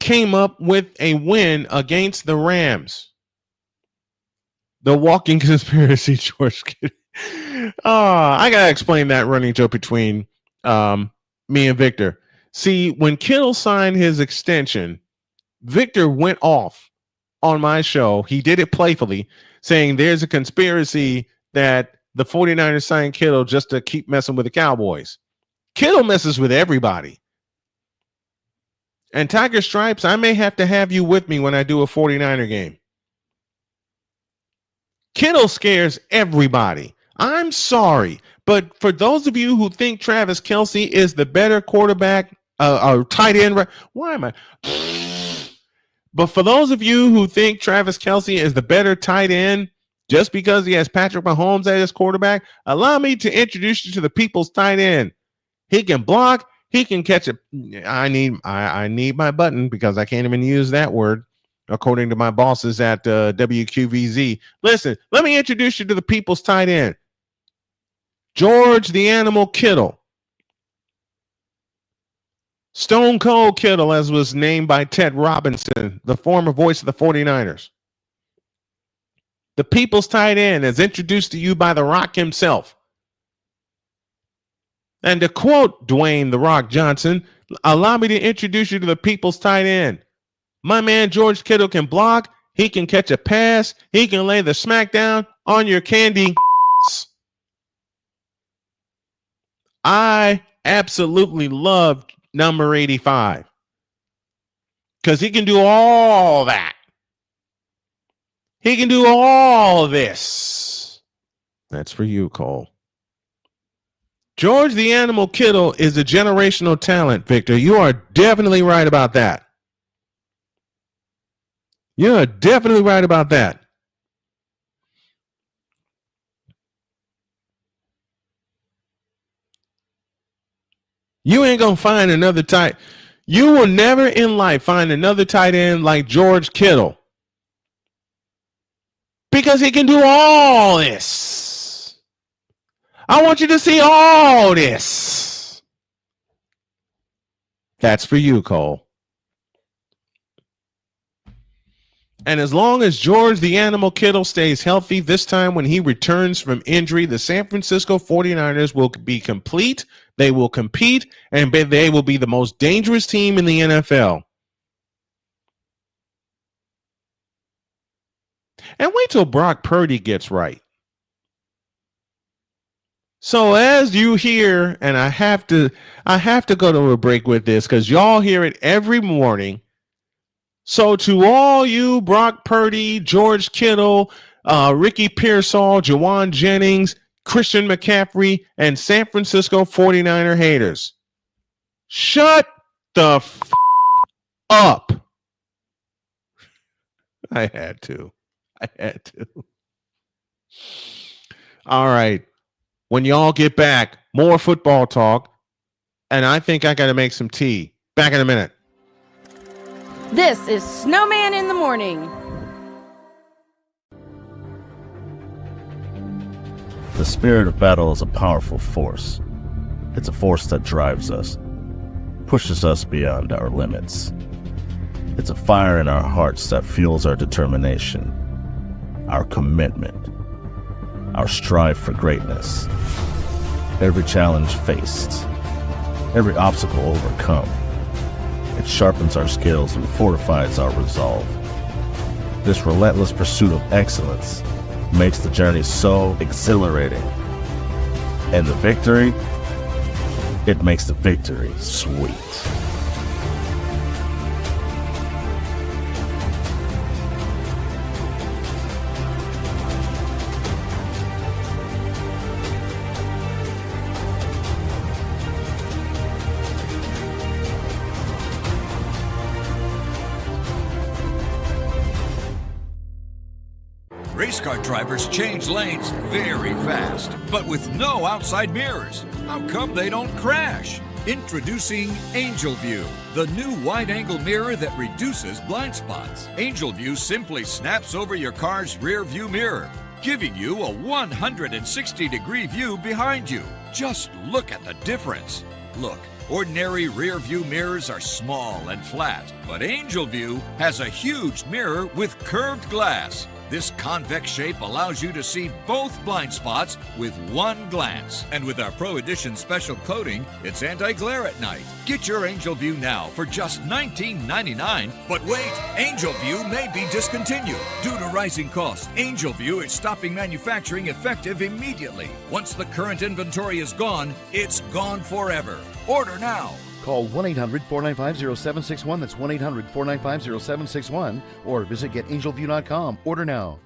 came up with a win against the Rams. The walking conspiracy, George. I got to explain that running joke between me and Victor. See, when Kittle signed his extension, Victor went off on my show. He did it playfully, saying there's a conspiracy that the 49ers signed Kittle just to keep messing with the Cowboys. Kittle messes with everybody. And Tiger Stripes, I may have to have you with me when I do a 49er game. Kittle scares everybody. I'm sorry, but for those of you who think Travis Kelce is the better quarterback, or tight end, why am I? But for those of you who think Travis Kelce is the better tight end, Just because he has Patrick Mahomes at his quarterback, allow me to introduce you to the people's tight end. He can block. He can catch it. I need my button because I can't even use that word, according to my bosses at WQVZ. Listen, let me introduce you to the people's tight end. George the Animal Kittle. Stone Cold Kittle, as was named by Ted Robinson, the former voice of the 49ers. The people's tight end is introduced to you by The Rock himself. And to quote Dwayne The Rock Johnson, allow me to introduce you to the people's tight end. My man George Kittle can block. He can catch a pass. He can lay the smackdown on your candy. I absolutely love number 85 because he can do all that. He can do all this. That's for you, Cole. George the Animal Kittle is a generational talent, Victor. You are definitely right about that. You're definitely right about that. You ain't going to find another tight. You will never in life find another tight end like George Kittle. Because he can do all this. I want you to see all this. That's for you, Cole. And as long as George the Animal Kittle stays healthy, this time when he returns from injury, the San Francisco 49ers will be complete. They will compete, and they will be the most dangerous team in the NFL. And wait till Brock Purdy gets right. So as you hear, and I have to go to a break with this because y'all hear it every morning. So to all you Brock Purdy, George Kittle, Ricky Pearsall, Jawan Jennings, Christian McCaffrey, and San Francisco 49er haters, shut the up. I had to. All right. When y'all get back, more football talk. And I think I got to make some tea. Back in a minute. This is Snowman in the Morning. The spirit of battle is a powerful force. It's a force that drives us, pushes us beyond our limits. It's a fire in our hearts that fuels our determination, our commitment, our strive for greatness. Every challenge faced, every obstacle overcome, it sharpens our skills and fortifies our resolve. This relentless pursuit of excellence makes the journey so exhilarating. And the victory, it makes the victory sweet. Race car drivers change lanes very fast, but with no outside mirrors. How come they don't crash? Introducing Angel View, the new wide-angle mirror that reduces blind spots. Angel View simply snaps over your car's rear view mirror, giving you a 160-degree view behind you. Just look at the difference. Look, ordinary rear view mirrors are small and flat, but Angel View has a huge mirror with curved glass. This convex shape allows you to see both blind spots with one glance. And with our Pro Edition special coating, it's anti-glare at night. Get your Angel View now for just $19.99. But wait, Angel View may be discontinued. Due to rising costs, Angel View is stopping manufacturing effective immediately. Once the current inventory is gone, it's gone forever. Order now. Call 1-800-495-0761. That's 1-800-495-0761. Or visit getangelview.com. Order now.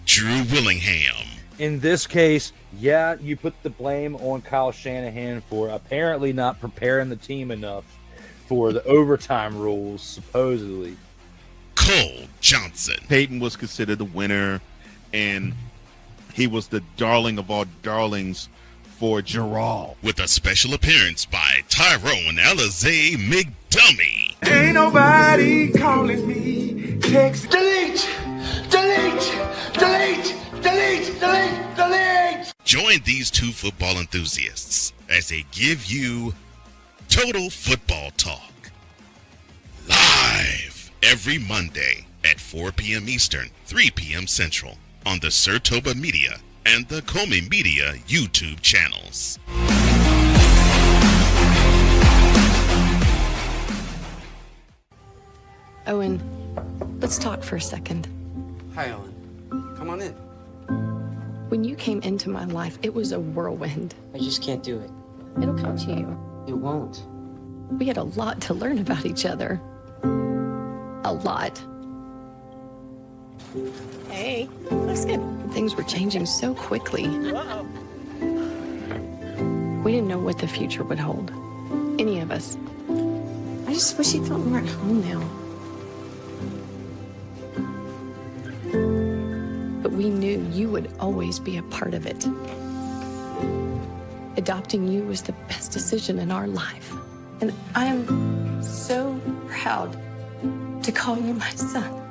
Drew Willingham. In this case, yeah, you put the blame on Kyle Shanahan for apparently not preparing the team enough for the overtime rules, supposedly. Cole Johnson. Peyton was considered the winner, and He was the darling of all darlings for Gerald. With a special appearance by Tyrone Alizé McDummy. Ain't nobody calling me. Text delete, delete, delete, delete, delete, delete. Join these two football enthusiasts as they give you Total Football Talk. Live every Monday at 4 p.m. Eastern, 3 p.m. Central on the Sertoba Media and the Comey Media YouTube channels. Owen, let's talk for a second. Hi, Ellen. Come on in. When you came into my life, it was a whirlwind. I just can't do it. It'll come to you. It won't. We had a lot to learn about each other. A lot. Hey, looks good. Things were changing so quickly. We didn't know what the future would hold. Any of us. I just wish you felt more at home now. But we knew you would always be a part of it. Adopting you was the best decision in our life. And I am so proud to call you my son.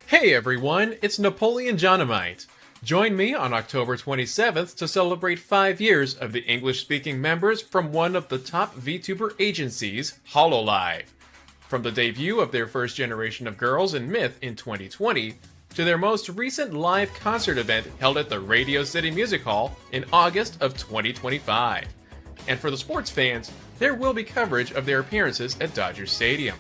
Hey everyone, it's Napoleon Dynamite. Join me on October 27th to celebrate 5 years of the English-speaking members from one of the top VTuber agencies, HoloLive. From the debut of their first generation of girls in Myth in 2020, to their most recent live concert event held at the Radio City Music Hall in August of 2025. And for the sports fans, there will be coverage of their appearances at Dodger Stadium.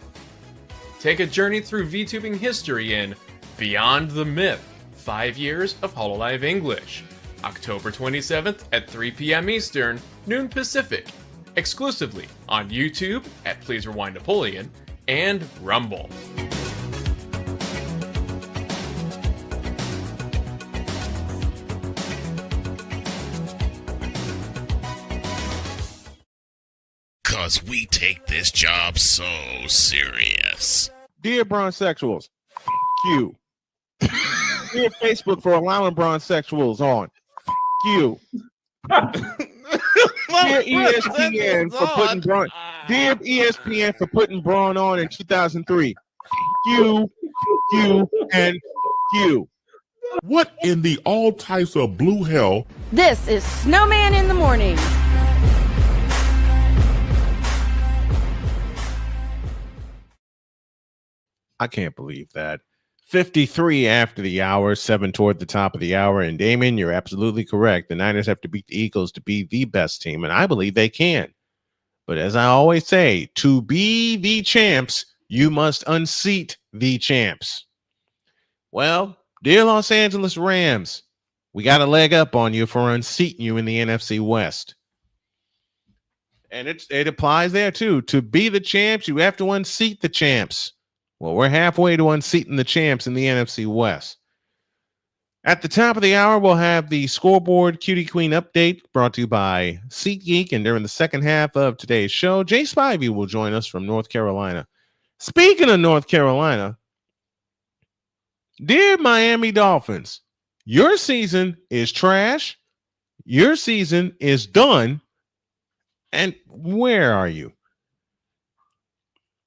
Take a journey through VTubing history in Beyond the Myth, 5 years of HoloLive English, October 27th at 3 p.m. Eastern, noon Pacific, exclusively on YouTube at Please Rewind Napoleon and Rumble. Cause we take this job so serious. Dear bronzesexuals, you. Dear Facebook for allowing bronzesexuals on. You. Dear ESPN for putting Braun. Dear ESPN for putting Braun on in 2003. You, and you. What in the all types of blue hell? This is Snowman in the Morning. I can't believe that. 53 after the hour, 7 toward the top of the hour. And Damon, you're absolutely correct. The Niners have to beat the Eagles to be the best team, and I believe they can. But as I always say, to be the champs, you must unseat the champs. Well, dear Los Angeles Rams, we got a leg up on you for unseating you in the NFC West. And it applies there too. To be the champs, you have to unseat the champs. Well, we're halfway to unseating the champs in the NFC West. At the top of the hour, we'll have the scoreboard Cutie Queen update brought to you by SeatGeek. And during the second half of today's show, Jay Spivey will join us from North Carolina. Speaking of North Carolina, dear Miami Dolphins, your season is trash. Your season is done. And where are you?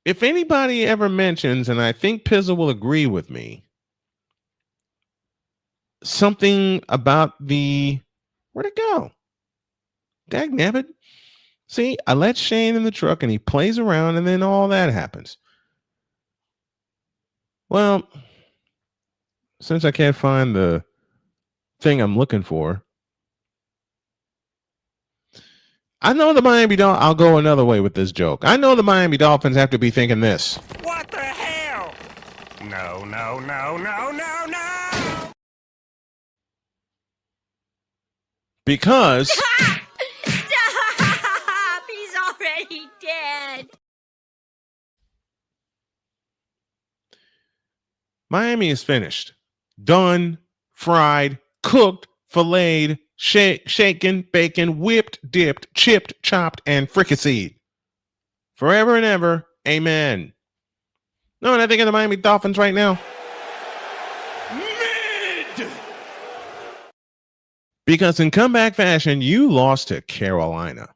If anybody ever mentions, and I think Pizza will agree with me, something about where'd it go? Dagnabbit. See, I let Shane in the truck and he plays around and then all that happens. Well, since I can't find the thing I'm looking for, I know the Miami Dolphins. I'll go another way with this joke. I know the Miami Dolphins have to be thinking this. What the hell? No, no, no, no, no, no! Because Stop! He's already dead. Miami is finished. Done, fried, cooked, filleted, shaken, bacon, whipped, dipped, chipped, chopped, and fricasseed. Forever and ever, amen. No, and I think of the Miami Dolphins right now. Mid! Because in comeback fashion, you lost to Carolina.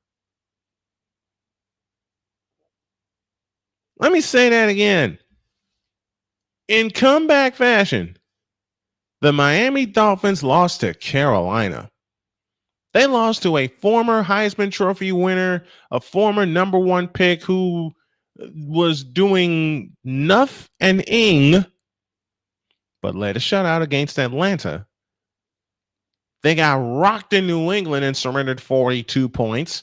Let me say that again. In comeback fashion, the Miami Dolphins lost to Carolina. They lost to a former Heisman Trophy winner, a former number one pick who was doing nothing but led a shutout against Atlanta. They got rocked in New England and surrendered 42 points.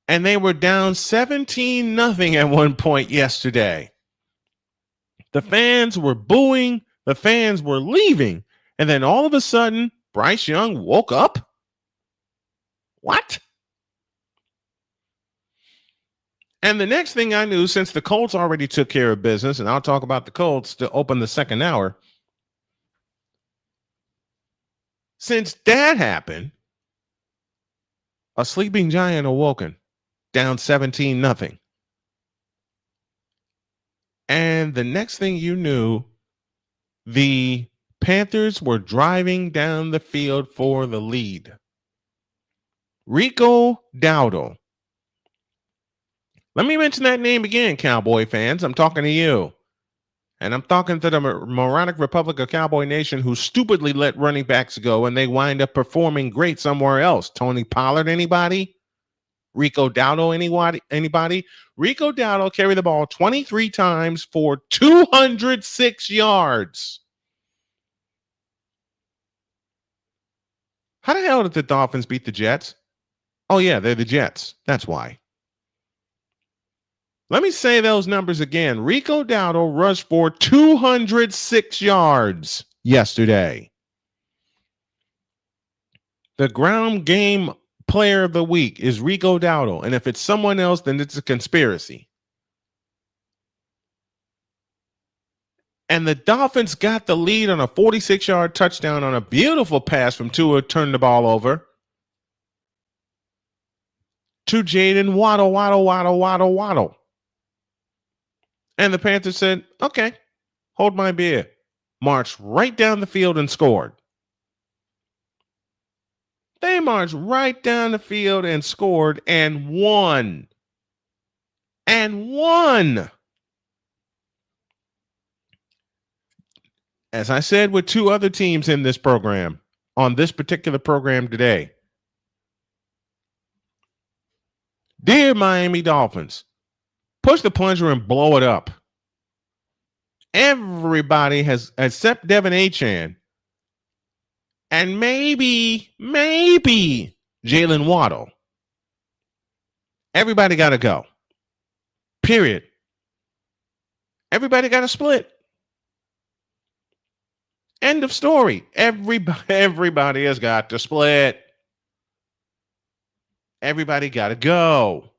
And they were down 17-0 at one point yesterday. The fans were booing. The fans were leaving. And then all of a sudden, Bryce Young woke up? What? And the next thing I knew, since the Colts already took care of business, and I'll talk about the Colts to open the second hour, since that happened, a sleeping giant awoken, down 17-0. And the next thing you knew, the Panthers were driving down the field for the lead. Rico Dowdle. Let me mention that name again, Cowboy fans. I'm talking to you. And I'm talking to the moronic Republic of Cowboy Nation who stupidly let running backs go and they wind up performing great somewhere else. Tony Pollard, anybody? Rico Dowdle, anybody? Rico Dowdle carried the ball 23 times for 206 yards. How the hell did the Dolphins beat the Jets? Oh, yeah, they're the Jets. That's why. Let me say those numbers again. Rico Dowdle rushed for 206 yards yesterday. The ground game player of the week is Rico Dowdle. And if it's someone else, then it's a conspiracy. And the Dolphins got the lead on a 46-yard touchdown on a beautiful pass from Tua, turned the ball over to Jaden Waddle. And the Panthers said, okay, hold my beer. Marched right down the field and scored. They marched right down the field and scored and won. And won. As I said with two other teams in this program, on this particular program today. Dear Miami Dolphins, push the plunger and blow it up. Everybody has, except Devin Achane, and maybe Jalen Waddle. Everybody got to go. Period. Everybody got to split. End of story. Everybody has got to split. Everybody got to go.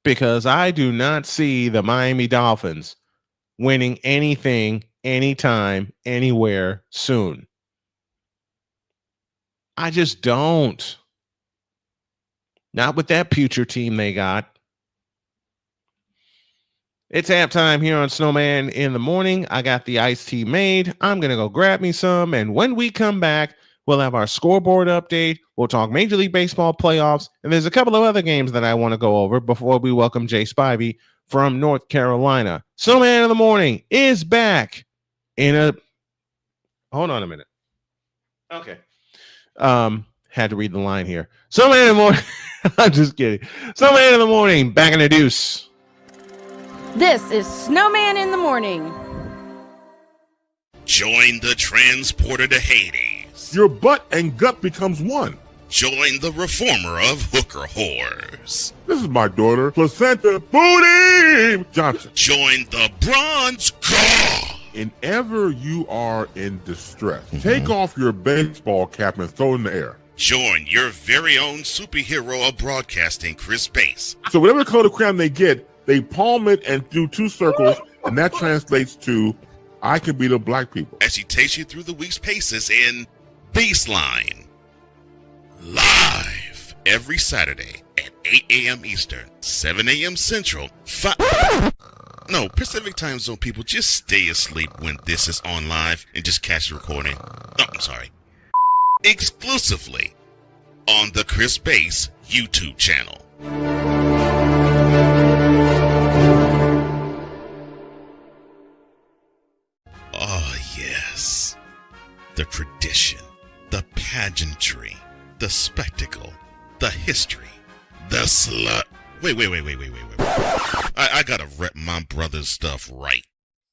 Because I do not see the Miami Dolphins winning anything, anytime, anywhere soon. I just don't. Not with that putrid team they got. It's halftime here on Snowman in the Morning. I got the iced tea made. I'm going to go grab me some. And when we come back, we'll have our scoreboard update. We'll talk Major League Baseball playoffs. And there's a couple of other games that I want to go over before we welcome Jay Spivey from North Carolina. Snowman in the Morning is back in a... Hold on a minute. Okay. Had to read the line here. Snowman in the Morning... I'm just kidding. Snowman in the Morning, back in the deuce. This is Snowman in the Morning. Join the transporter to Hades. Your butt and gut becomes one. Join the reformer of hooker whores. This is my daughter, Placenta Booty Johnson. Join the bronze god whenever you are in distress, take off your baseball cap and throw it in the air. Join your very own superhero of broadcasting, Chris Bass. So whatever color crayon they get, they palm it and do two circles, and that translates to, I can be the black people. As he takes you through the week's paces in Baseline. Live every Saturday at 8 a.m. Eastern, 7 a.m. Central, Pacific Time Zone people, just stay asleep when this is on live and just catch the recording. Exclusively on the Chris Bass YouTube channel. Oh, yes. The tradition, the pageantry, the spectacle, the history, the slut. Wait. I gotta rep my brother's stuff right.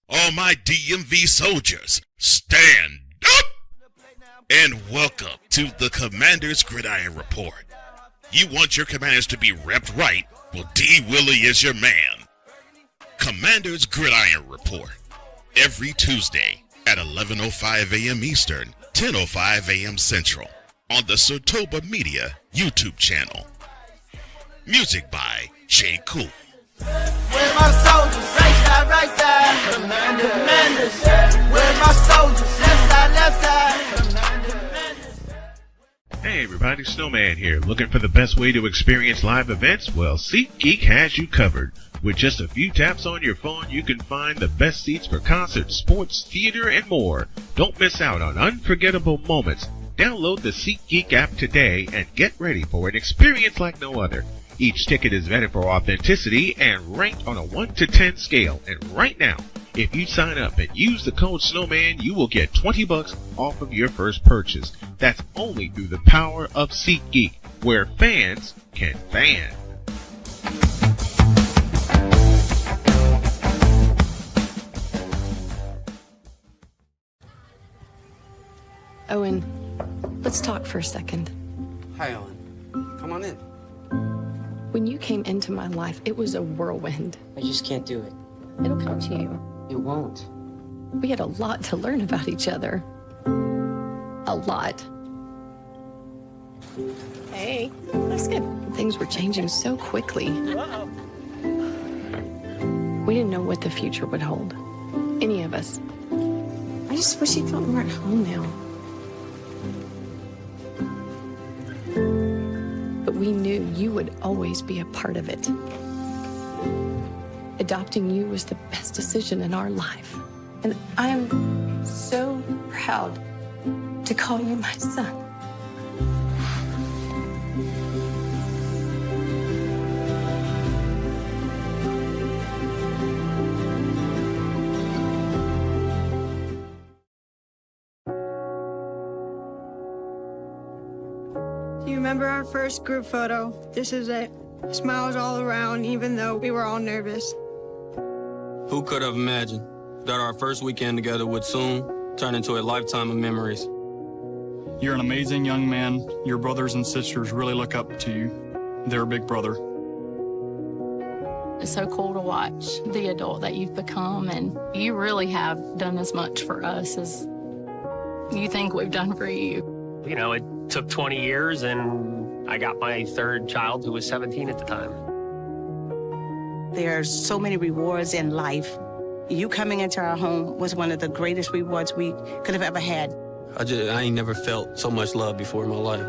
All my DMV soldiers, stand up! And welcome to the Commander's Gridiron Report. You want your commanders to be repped right? Well, D. Willie is your man. Commander's Gridiron Report. Every Tuesday at 11:05 a.m. Eastern, 10:05 a.m. Central on the Sotoba Media YouTube channel. Music by J. Cool. Where my soldiers? Right side. Commanders. Where my soldiers? Left side. Hey everybody, Snowman here. Looking for the best way to experience live events? Well, SeatGeek has you covered. With just a few taps on your phone, you can find the best seats for concerts, sports, theater, and more. Don't miss out on unforgettable moments. Download the SeatGeek app today and get ready for an experience like no other. Each ticket is vetted for authenticity and ranked on a 1 to 10 scale. And right now, if you sign up and use the code Snowman, you will get $20 off of your first purchase. That's only through the power of SeatGeek, where fans can fan. Owen, let's talk for a second. Hi, Ellen. Come on in. When you came into my life, it was a whirlwind. I just can't do it. It'll come to you. It won't. We had a lot to learn about each other. A lot. Hey, that's good. Things were changing so quickly. We didn't know what the future would hold. Any of us. I just wish you felt more at home now. But we knew you would always be a part of it. Adopting you was the best decision in our life. And I'm so proud to call you my son. Do you remember our first group photo? This is it. Smiles all around, even though we were all nervous. Who could have imagined that our first weekend together would soon turn into a lifetime of memories? You're an amazing young man. Your brothers and sisters really look up to you. They're a big brother. It's so cool to watch the adult that you've become, and you really have done as much for us as you think we've done for you. You know, it took 20 years, and I got my third child, who was 17 at the time. There are so many rewards in life. You coming into our home was one of the greatest rewards we could have ever had. I ain't never felt so much love before in my life.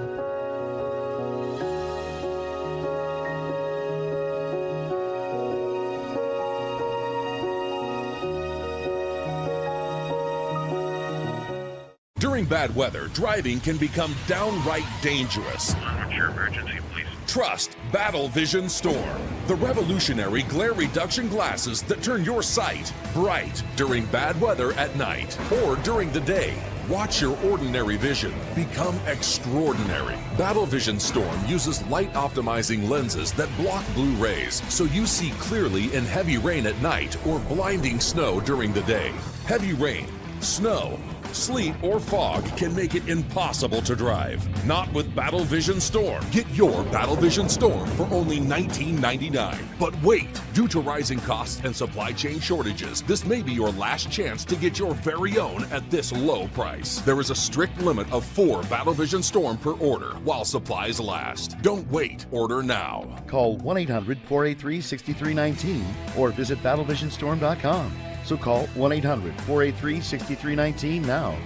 During bad weather, driving can become downright dangerous. What's your emergency, please? Trust Battle Vision Storm, the revolutionary glare reduction glasses that turn your sight bright during bad weather at night or during the day. Watch your ordinary vision become extraordinary. Battle Vision Storm uses light optimizing lenses that block blue rays so you see clearly in heavy rain at night or blinding snow during the day. Heavy rain, snow, sleet, or fog can make it impossible to drive. Not with Battle Vision Storm. Get your Battle Vision Storm for only $19.99. But wait, due to rising costs and supply chain shortages, this may be your last chance to get your very own at this low price. There is a strict limit of 4 Battle Vision Storm per order while supplies last. Don't wait, order now. Call 1-800-483-6319 or visit battlevisionstorm.com. So call 1-800-483-6319 now.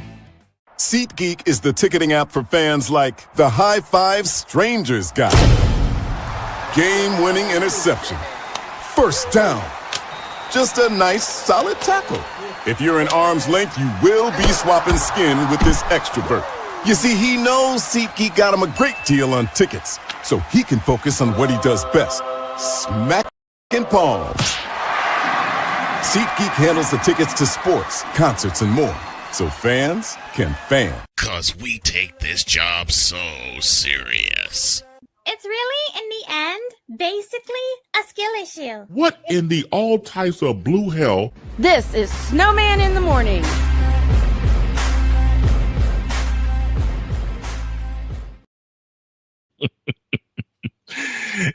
SeatGeek is the ticketing app for fans like the high five strangers got, game-winning interception, first down, just a nice solid tackle. If you're in arm's length, you will be swapping skin with this extrovert. You see, he knows SeatGeek got him a great deal on tickets, so he can focus on what he does best, smacking palms. SeatGeek handles the tickets to sports, concerts, and more, so fans can fan. 'Cause we take this job so serious. It's really, in the end, basically a skill issue. What in the all types of blue hell? This is Snowman in the Morning.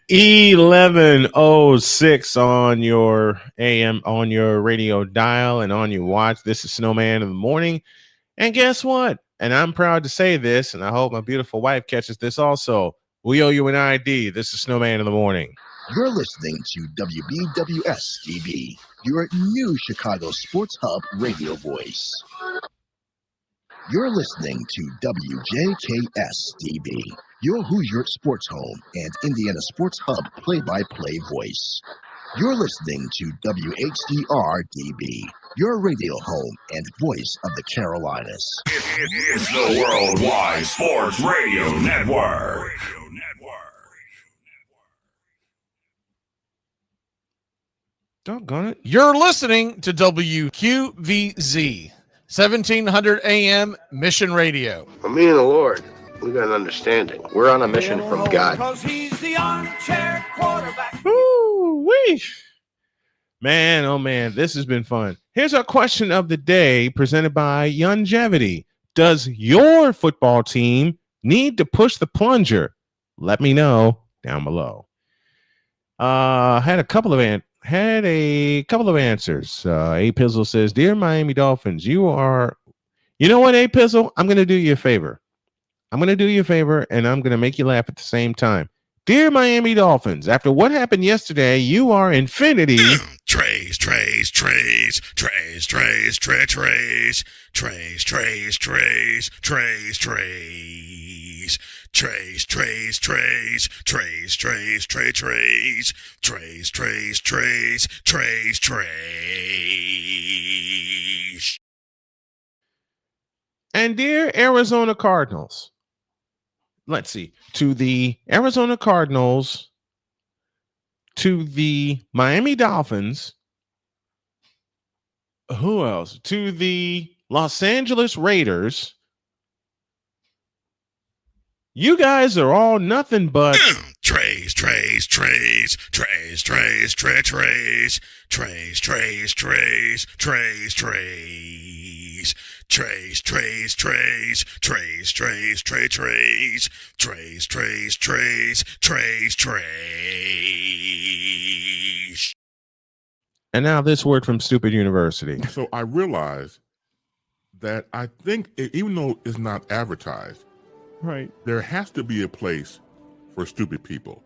(11:06) on your AM, on your radio dial, and on your watch. This is Snowman in the Morning. And guess what? And I'm proud to say this, and I hope my beautiful wife catches this also. We owe you an ID. This is Snowman in the Morning. You're listening to WBWS-DB, your new Chicago Sports Hub radio voice. You're listening to WJKS-DB, your Hoosier Sports Home and Indiana Sports Hub play-by-play voice. You're listening to WHDR-DB, your radio home and voice of the Carolinas. It's the Worldwide Sports Radio Network. Doggone it. You're listening to WQVZ, 1700 AM Mission Radio. For me and the Lord, we got an understanding. We're on a mission from God. Because he's the armchair quarterback. Woo-wee. Man, oh man, this has been fun. Here's our question of the day presented by Longevity. Does your football team need to push the plunger? Let me know down below. Had a couple of answers. A Pizzle says, "Dear Miami Dolphins, you know what, A Pizzle? I'm going to do you a favor. And I'm going to make you laugh at the same time. Dear Miami Dolphins, after what happened yesterday, you are infinity." Trays. And dear Arizona Cardinals, let's see, to the Arizona Cardinals, to the Miami Dolphins, who else? To the Los Angeles Raiders. You guys are all nothing but Trays. And now this word from Stupid University. So I realized that I think, even though it's not advertised, right, there has to be a place for stupid people.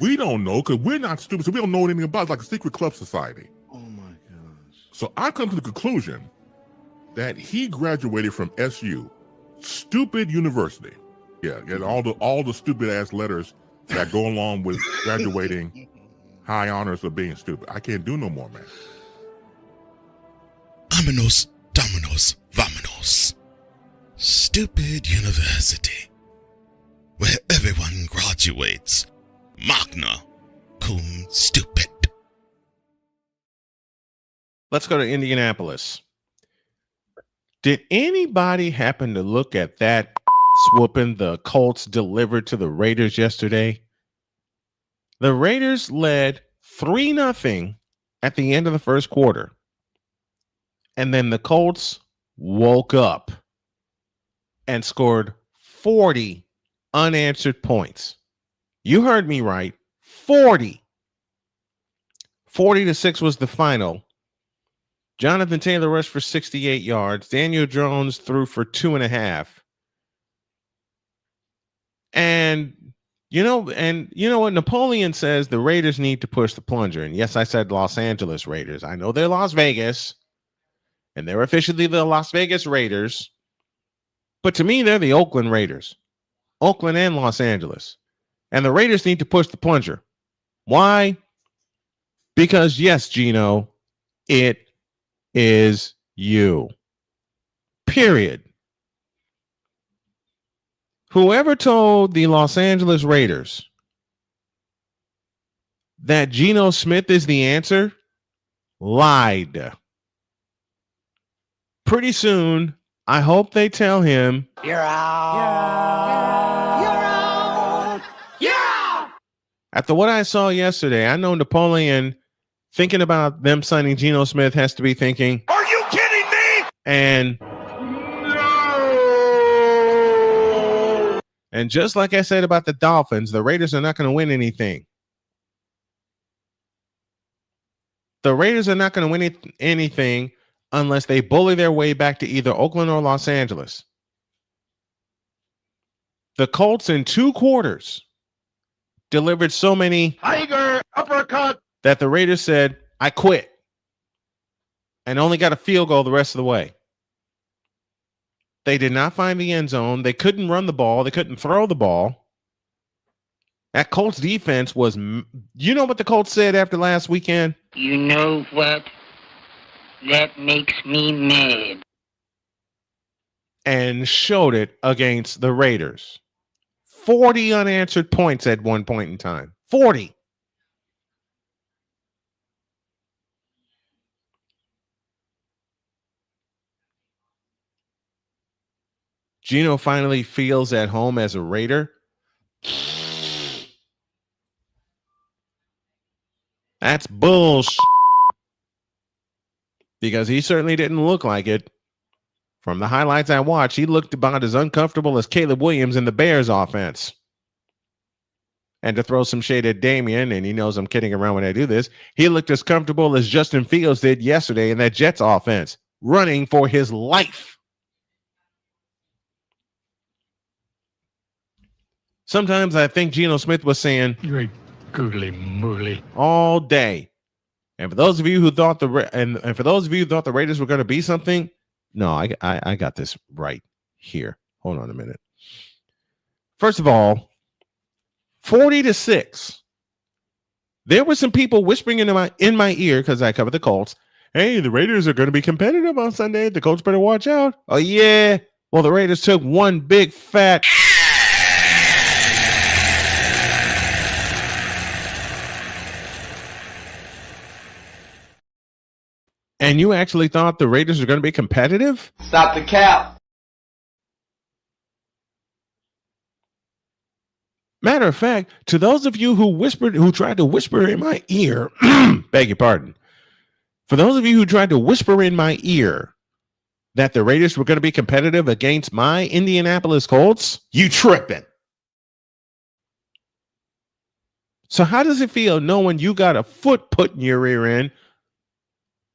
We don't know because we're not stupid, so we don't know anything about it, like a secret club society. Oh my gosh. So I come to the conclusion that he graduated from SU, Stupid University. Yeah, and all the stupid ass letters that go along with graduating high honors of being stupid. I can't do no more, man. Vámonos, dominos, vámonos. Stupid University, where everyone graduates magna cum stupid. Let's go to Indianapolis. Did anybody happen to look at that whooping the Colts delivered to the Raiders yesterday? The Raiders led 3-0 at the end of the first quarter. And then the Colts woke up and scored 40 unanswered points. You heard me right. 40. 40-6 was the final. Jonathan Taylor rushed for 68 yards. Daniel Jones threw for 2.5. And you know what Napoleon says, the Raiders need to push the plunger. And yes, I said Los Angeles Raiders. I know they're Las Vegas, and they're officially the Las Vegas Raiders. But to me, they're the Oakland Raiders. Oakland and Los Angeles. And the Raiders need to push the plunger. Why? Because yes, Gino, it is you. Period. Whoever told the Los Angeles Raiders that Geno Smith is the answer lied. Pretty soon, I hope they tell him, You're out. You're out. You're out. After what I saw yesterday, I know Napoleon thinking about them signing Geno Smith has to be thinking, Are you kidding me? And just like I said about the Dolphins, the Raiders are not going to win anything. The Raiders are not going to win anything unless they bully their way back to either Oakland or Los Angeles. The Colts in 2 quarters delivered so many Tiger uppercut that the Raiders said, I quit, and only got a field goal the rest of the way. They did not find the end zone. They couldn't run the ball. They couldn't throw the ball. That Colts defense was, you know what the Colts said after last weekend? You know what? That makes me mad. And showed it against the Raiders. 40 unanswered points at one point in time. 40. Geno finally feels at home as a Raider. That's bullshit. Because he certainly didn't look like it. From the highlights I watched, he looked about as uncomfortable as Caleb Williams in the Bears offense. And to throw some shade at Damian, and he knows I'm kidding around when I do this, he looked as comfortable as Justin Fields did yesterday in that Jets offense, running for his life. Sometimes I think Geno Smith was saying, "Great googly moogly," all day. And for those of you who thought the Raiders were going to be something, no, I got this right here. Hold on a minute. First of all, 40-6. There were some people whispering in my ear because I covered the Colts. Hey, the Raiders are going to be competitive on Sunday. The Colts better watch out. Oh yeah. Well, the Raiders took one big fat. And you actually thought the Raiders were going to be competitive? Stop the cap. Matter of fact, to those of you who tried to whisper in my ear, beg your pardon. For those of you who tried to whisper in my ear that the Raiders were going to be competitive against my Indianapolis Colts, you tripping. So how does it feel knowing you got a foot put in your rear end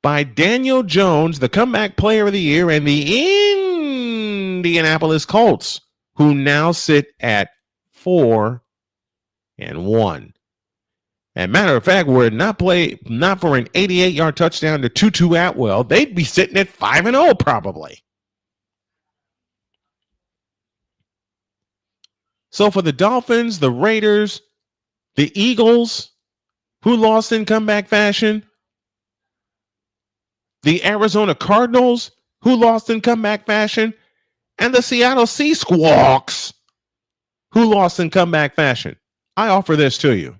by Daniel Jones, the comeback player of the year, and the Indianapolis Colts, who now sit at 4-1. And matter of fact, were it not for an 88-yard touchdown to Tutu Atwell, they'd be sitting at 5-0 probably. So for the Dolphins, the Raiders, the Eagles, who lost in comeback fashion, the Arizona Cardinals, who lost in comeback fashion, and the Seattle Sea Squawks, who lost in comeback fashion. I offer this to you.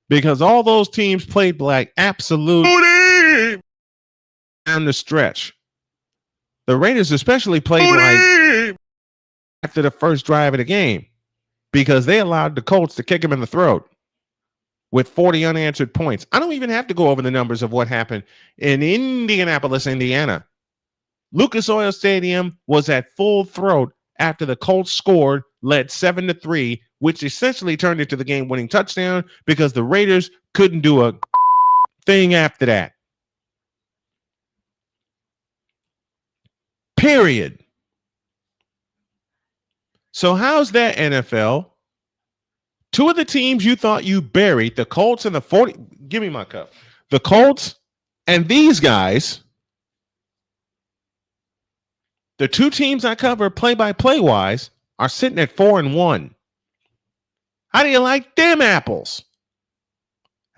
Because all those teams played like absolute down the stretch. The Raiders especially played like after the first drive of the game because they allowed the Colts to kick him in the throat with 40 unanswered points. I don't even have to go over the numbers of what happened in Indianapolis, Indiana. Lucas Oil Stadium was at full throat after the Colts scored, led 7-3, which essentially turned into the game-winning touchdown because the Raiders couldn't do a thing after that. Period. So how's that, NFL? Two of the teams you thought you buried, the Colts and the 40. Give me my cup. The Colts and these guys, the two teams I cover play-by-play wise, are sitting at 4-1. How do you like them apples?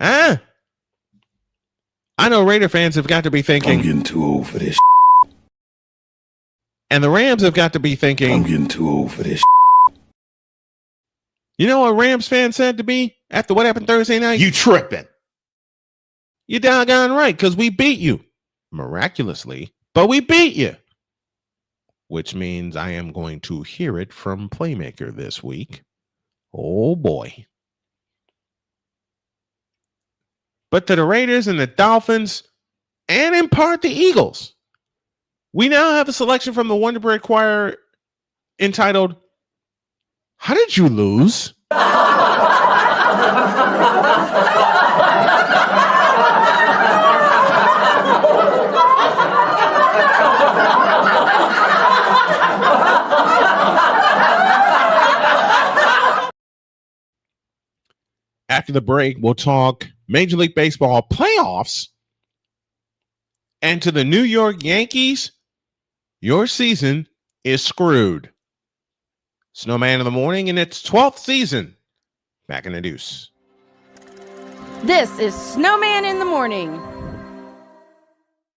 Huh? I know Raider fans have got to be thinking, I'm getting too old for this. And the Rams have got to be thinking, I'm getting too old for this. You know what Rams fans said to me after what happened Thursday night? You tripping. You doggone right, because we beat you. Miraculously, but we beat you. Which means I am going to hear it from Playmaker this week. Oh boy. But to the Raiders and the Dolphins, and in part the Eagles, we now have a selection from the Wonder Bread Choir entitled, How Did You Lose? After the break, we'll talk Major League Baseball playoffs. And to the New York Yankees, your season is screwed. Snowman in the Morning in its 12th season. Back in the deuce. This is Snowman in the Morning.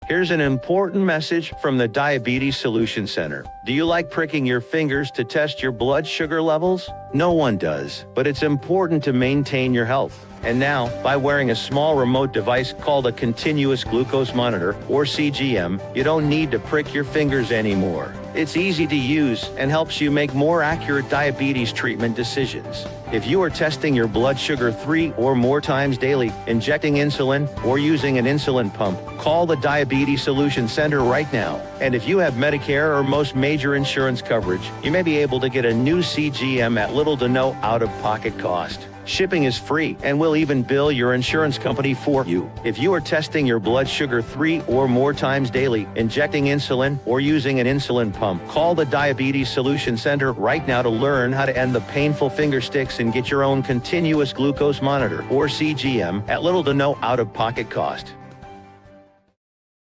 Here's an important message from the Diabetes Solution Center. Do you like pricking your fingers to test your blood sugar levels? No one does, but it's important to maintain your health. And now, by wearing a small remote device called a continuous glucose monitor, or CGM, you don't need to prick your fingers anymore. It's easy to use and helps you make more accurate diabetes treatment decisions. If you are testing your blood sugar 3 or more times daily, injecting insulin, or using an insulin pump, call the Diabetes Solution Center right now. And if you have Medicare or most major insurance coverage, you may be able to get a new CGM at little to no out-of-pocket cost. Shipping is free, and we'll even bill your insurance company for you. If you are testing your blood sugar 3 or more times daily, injecting insulin, or using an insulin pump, call the Diabetes Solution Center right now to learn how to end the painful finger sticks and get your own continuous glucose monitor, or CGM, at little to no out-of-pocket cost.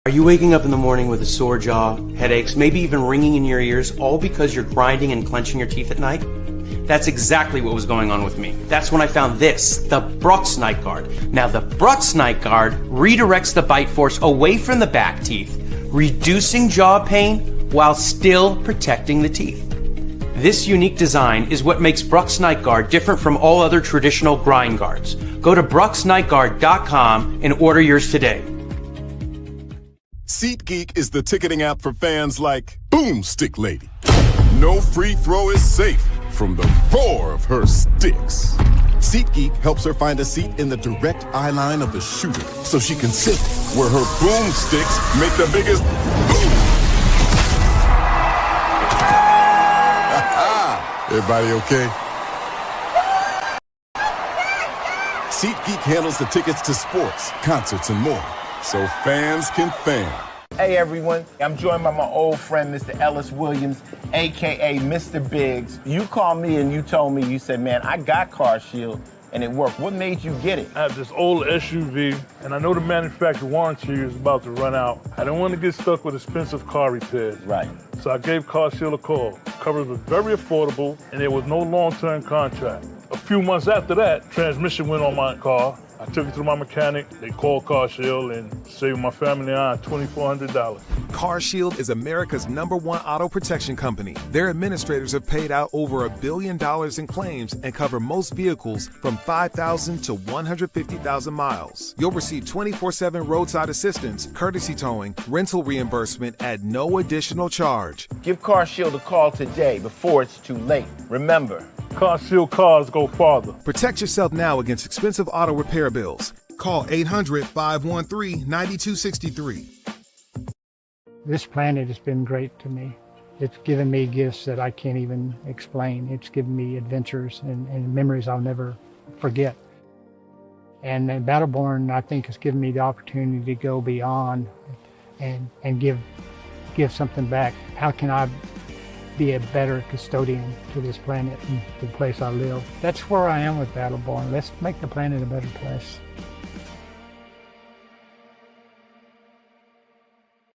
Are you waking up in the morning with a sore jaw, headaches, maybe even ringing in your ears, all because you're grinding and clenching your teeth at night? That's exactly what was going on with me. That's when I found this, the Brux Night Guard. Now, the Brux Night Guard redirects the bite force away from the back teeth, reducing jaw pain while still protecting the teeth. This unique design is what makes Brux Night Guard different from all other traditional grind guards. Go to BruxNightGuard.com and order yours today. SeatGeek is the ticketing app for fans like Boomstick Lady. No free throw is safe from the roar of her sticks. SeatGeek helps her find a seat in the direct eye line of the shooter so she can sit where her boomsticks make the biggest boom. Everybody okay? SeatGeek handles the tickets to sports, concerts, and more, so fans can fan. Hey everyone, I'm joined by my old friend, Mr. Ellis Williams, AKA Mr. Biggs. You called me and you told me, you said, man, I got Car Shield and it worked. What made you get it? I have this old SUV and I know the manufacturer warranty is about to run out. I don't want to get stuck with expensive car repairs. Right. So I gave Car Shield a call. Coverage was very affordable and there was no long-term contract. A few months after that, transmission went on my car I took it to my mechanic. They called Car Shield and saved my family and I $2,400. CarShield is America's #1 auto protection company. Their administrators have paid out over $1 billion in claims and cover most vehicles from 5,000 to 150,000 miles. You'll receive 24/7 roadside assistance, courtesy towing, rental reimbursement at no additional charge. Give CarShield a call today before it's too late. Remember, CarShield cars go farther. Protect yourself now against expensive auto repair bills. Call 800-513-9263. This planet has been great to me. It's given me gifts that I can't even explain. It's given me adventures and memories I'll never forget. And Battleborn, I think, has given me the opportunity to go beyond and give something back. How can I be a better custodian to this planet and the place I live? That's where I am with Battleborn. Let's make the planet a better place.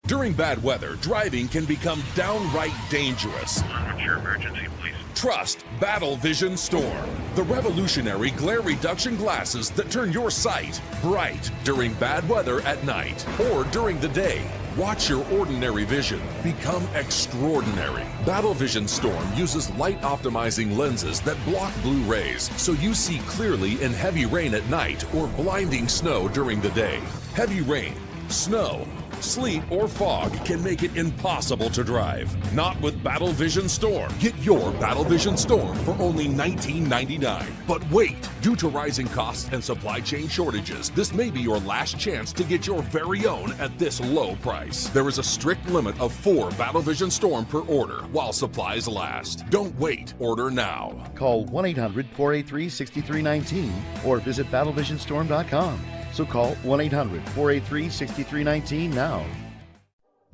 During bad weather, driving can become downright dangerous. What's your emergency, please? Trust Battle Vision Storm, the revolutionary glare reduction glasses that turn your sight bright during bad weather at night or during the day. Watch your ordinary vision become extraordinary. Battle Vision Storm uses light optimizing lenses that block blue rays so you see clearly in heavy rain at night or blinding snow during the day. Heavy rain, snow, sleet, or fog can make it impossible to drive. Not with Battle Vision Storm. Get your Battle Vision Storm for only $19.99. But wait, due to rising costs and supply chain shortages, this may be your last chance to get your very own at this low price. There is a strict limit of 4 Battle Vision Storm per order while supplies last. Don't wait, order now. Call 1-800-483-6319 or visit battlevisionstorm.com. So call 1-800-483-6319 now.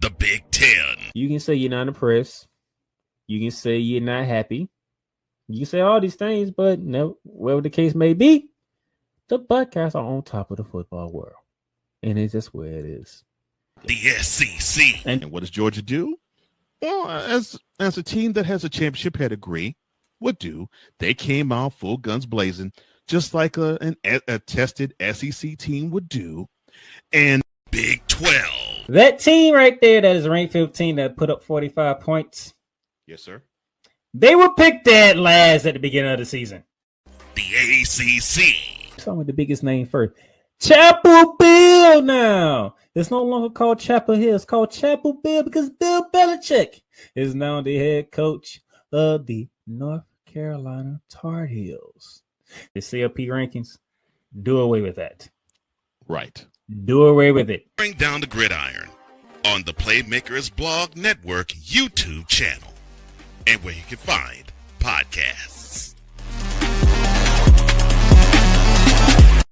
The Big Ten. You can say you're not impressed. You can say you're not happy. You can say all these things, but no, whatever the case may be, the Buckeyes are on top of the football world. And it's just where it is. The SEC. And what does Georgia do? Well, as a team that has a championship pedigree would do, they came out full guns blazing, just like a tested SEC team would do. And Big 12. That team right there that is ranked 15 that put up 45 points. Yes, sir. They were picked dead last at the beginning of the season. The ACC. Start with the biggest name first. Chapel Bill now. It's no longer called Chapel Hill. It's called Chapel Bill because Bill Belichick is now the head coach of the North Carolina Tar Heels. The CLP rankings, do away with that. Right. Do away with it. Bring down the gridiron on the Playmakers Blog Network YouTube channel and where you can find podcasts.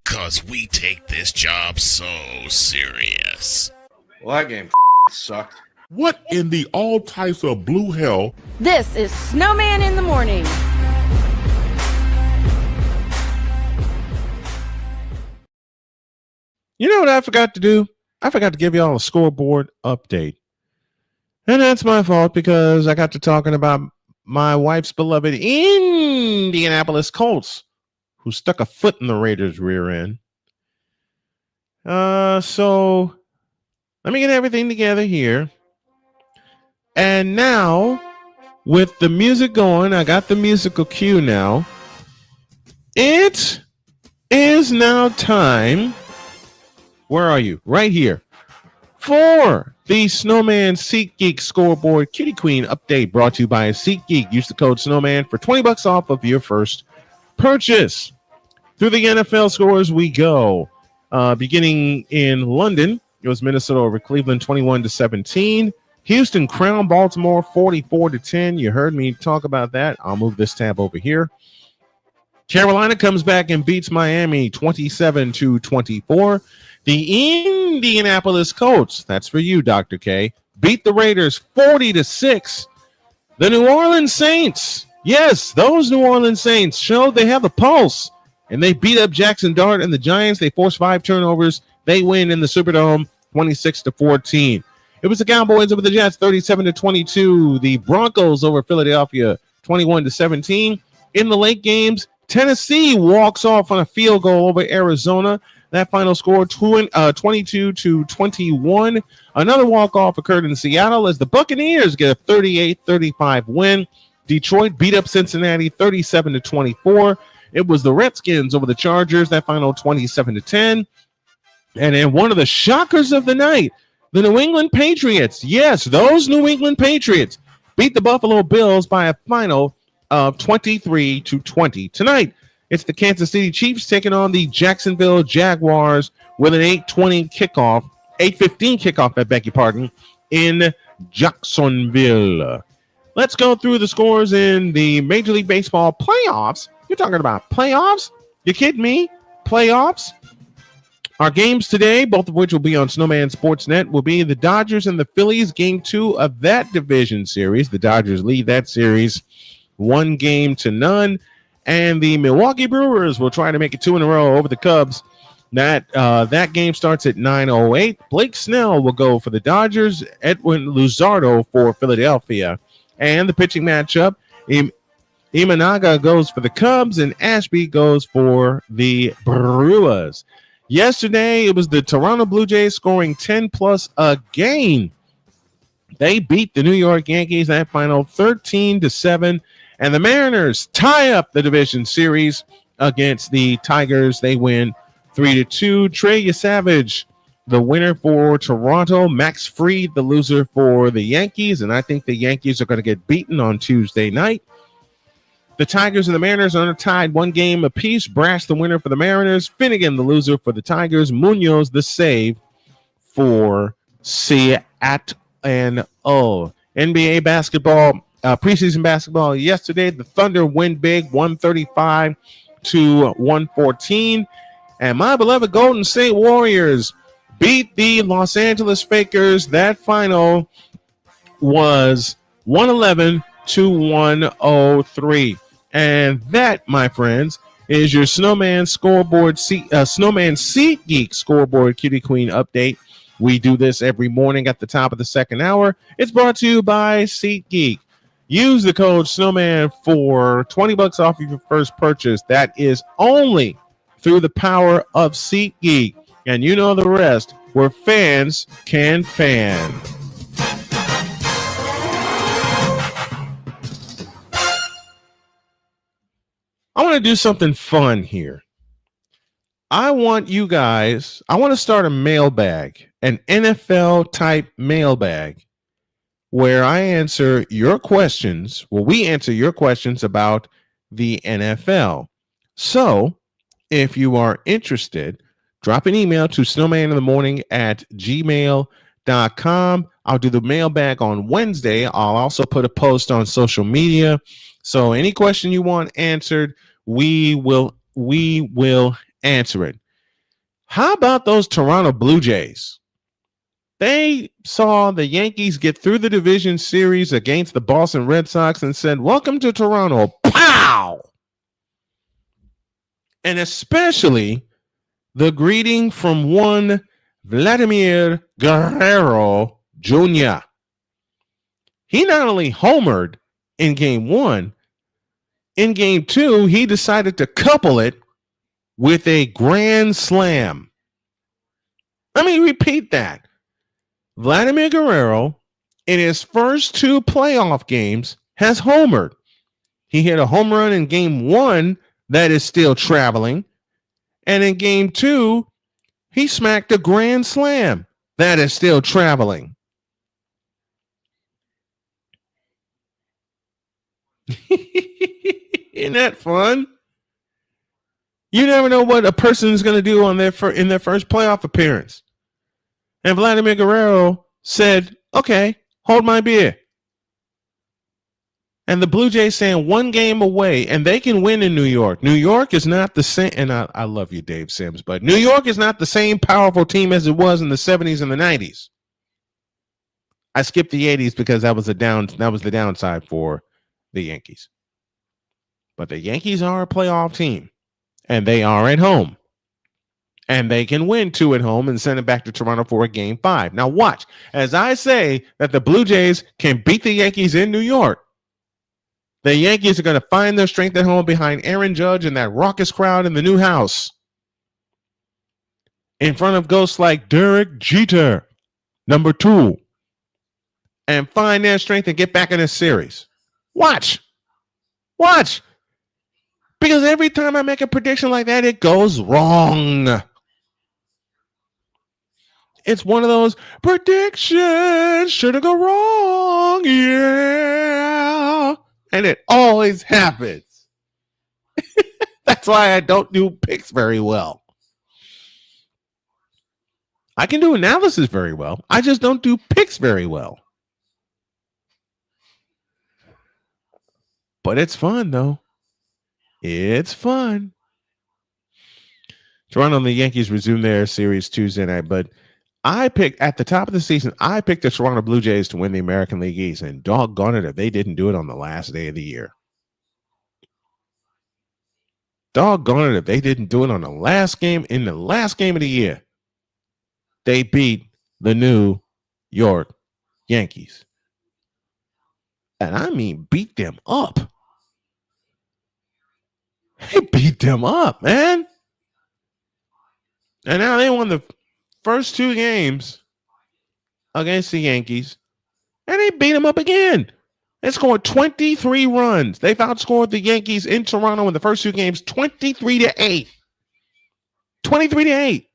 Because we take this job so serious. Well, that game sucked. What in the all types of blue hell? This is Snowman in the Morning. You know what I forgot to do? I forgot to give y'all a scoreboard update. And that's my fault because I got to talking about my wife's beloved Indianapolis Colts, who stuck a foot in the Raiders' rear end. So let me get everything together here. And now, with the music going, I got the musical cue now. It is now time. Where are you? Right here. For the Snowman SeatGeek Scoreboard Cutie Queen update brought to you by SeatGeek. Use the code Snowman for $20 off of your first purchase. Through the NFL scores we go. Beginning in London, it was Minnesota over Cleveland 21-17. Houston crowned Baltimore 44-10. You heard me talk about that. I'll move this tab over here. Carolina comes back and beats Miami 27-24. The Indianapolis Colts, that's for you, Dr. K, beat the Raiders 40-6. The New Orleans Saints, yes, those New Orleans Saints showed they have a pulse, and they beat up Jackson Dart and the Giants. They forced 5 turnovers. They win in the Superdome 26-14. It was the Cowboys over the Jets 37-22. The Broncos over Philadelphia 21-17. In the late games, Tennessee walks off on a field goal over Arizona. That final score 22-21. Another walk-off occurred in Seattle as the Buccaneers get a 38-35 win. Detroit beat up Cincinnati 37-24. It was the Redskins over the Chargers, that final 27-10. And then one of the shockers of the night, the New England Patriots. Yes, those New England Patriots beat the Buffalo Bills by a final of 23-20. Tonight, it's the Kansas City Chiefs taking on the Jacksonville Jaguars with an 8:15 kickoff, I beg your pardon, in Jacksonville. Let's go through the scores in the Major League Baseball playoffs. You're talking about playoffs? You kidding me? Playoffs? Our games today, both of which will be on Snowman Sportsnet, will be the Dodgers and the Phillies, game 2 of that division series. The Dodgers lead that series 1-0. And the Milwaukee Brewers will try to make it 2 in a row over the Cubs. That game starts at 9:08. Blake Snell will go for the Dodgers, Edwin Luzardo for Philadelphia. And the pitching matchup, Imanaga goes for the Cubs and Ashby goes for the Brewers. Yesterday, it was the Toronto Blue Jays scoring 10+ a game. They beat the New York Yankees that final 13-7. And the Mariners tie up the division series against the Tigers. They win 3-2. Trey Savage, the winner for Toronto. Max Fried, the loser for the Yankees. And I think the Yankees are going to get beaten on Tuesday night. The Tigers and the Mariners are tied 1 game apiece. Brash, the winner for the Mariners. Finnegan, the loser for the Tigers. Munoz, the save for Seattle. NBA basketball, preseason basketball yesterday. The Thunder win big, 135-114. And my beloved Golden State Warriors beat the Los Angeles Fakers. That final was 111-103. And that, my friends, is your Snowman Snowman SeatGeek scoreboard cutie queen update. We do this every morning at the top of the second hour. It's brought to you by SeatGeek. Use the code Snowman for $20 off of your first purchase. That is only through the power of SeatGeek. And you know the rest, where fans can fan. I want to do something fun here. I want to start a mailbag, an NFL type mailbag, where I answer your questions. Well, we answer your questions about the NFL. So if you are interested, drop an email to snowmaninthemorning@gmail.com. I'll do the mailbag on Wednesday. I'll also put a post on social media. So any question you want answered, we will answer it. How about those Toronto Blue Jays? They saw the Yankees get through the division series against the Boston Red Sox and said, "Welcome to Toronto." Pow! And especially the greeting from one Vladimir Guerrero Jr. He not only homered in game 1, in game 2, he decided to couple it with a grand slam. Let me repeat that. Vladimir Guerrero, in his first 2 playoff games, has homered. He hit a home run in game 1 that is still traveling. And in game 2, he smacked a grand slam that is still traveling. Isn't that fun? You never know what a person is going to do in their first playoff appearance. And Vladimir Guerrero said, "Okay, hold my beer." And the Blue Jays saying 1 game away, and they can win in New York. New York is not the same, and I love you, Dave Sims, but New York is not the same powerful team as it was in the 70s and the 90s. I skipped the 80s because that was the downside for the Yankees. But the Yankees are a playoff team, and they are at home. And they can win 2 at home and send it back to Toronto for a game 5. Now watch, as I say that the Blue Jays can beat the Yankees in New York, The Yankees are going to find their strength at home behind Aaron Judge and that raucous crowd in the new house. In front of ghosts like Derek Jeter, number 2. And find their strength and get back in this series. Watch. Because every time I make a prediction like that, it goes wrong. It's one of those predictions should go wrong. Yeah. And it always happens. That's why I don't do picks very well. I can do analysis very well. I just don't do picks very well. But it's fun, though. It's fun. Toronto and the Yankees resume their series Tuesday night, but I picked at the top of the season, I picked the Toronto Blue Jays to win the American League East, and doggone it if they didn't do it on the last day of the year. Doggone it if they didn't do it on the last game, in the last game of the year. They beat the New York Yankees. And I mean beat them up. They beat them up, man. And now they won the first 2 games against the Yankees. And they beat them up again. They scored 23 runs. They've outscored the Yankees in Toronto in the first 2 games 23-8. 23-8.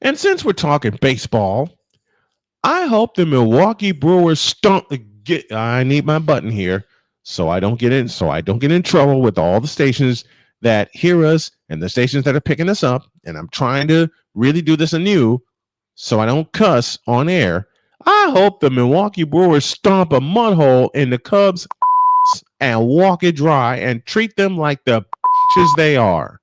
And since we're talking baseball, I hope the Milwaukee Brewers I need my button here so I don't get in trouble with all the stations that hear us and the stations that are picking us up. And I'm trying to really do this anew so I don't cuss on air. I hope the Milwaukee Brewers stomp a mud hole in the Cubs and walk it dry and treat them like the bitches they are.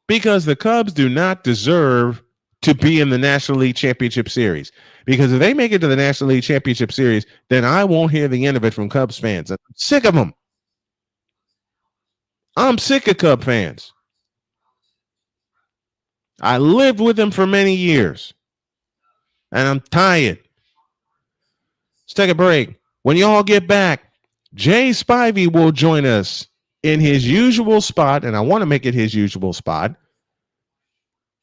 Because the Cubs do not deserve to be in the National League Championship Series. Because if they make it to the National League Championship Series, then I won't hear the end of it from Cubs fans. I'm sick of them. I'm sick of Cub fans. I lived with them for many years. And I'm tired. Let's take a break. When y'all get back, Jay Spivey will join us in his usual spot, and I want to make it his usual spot.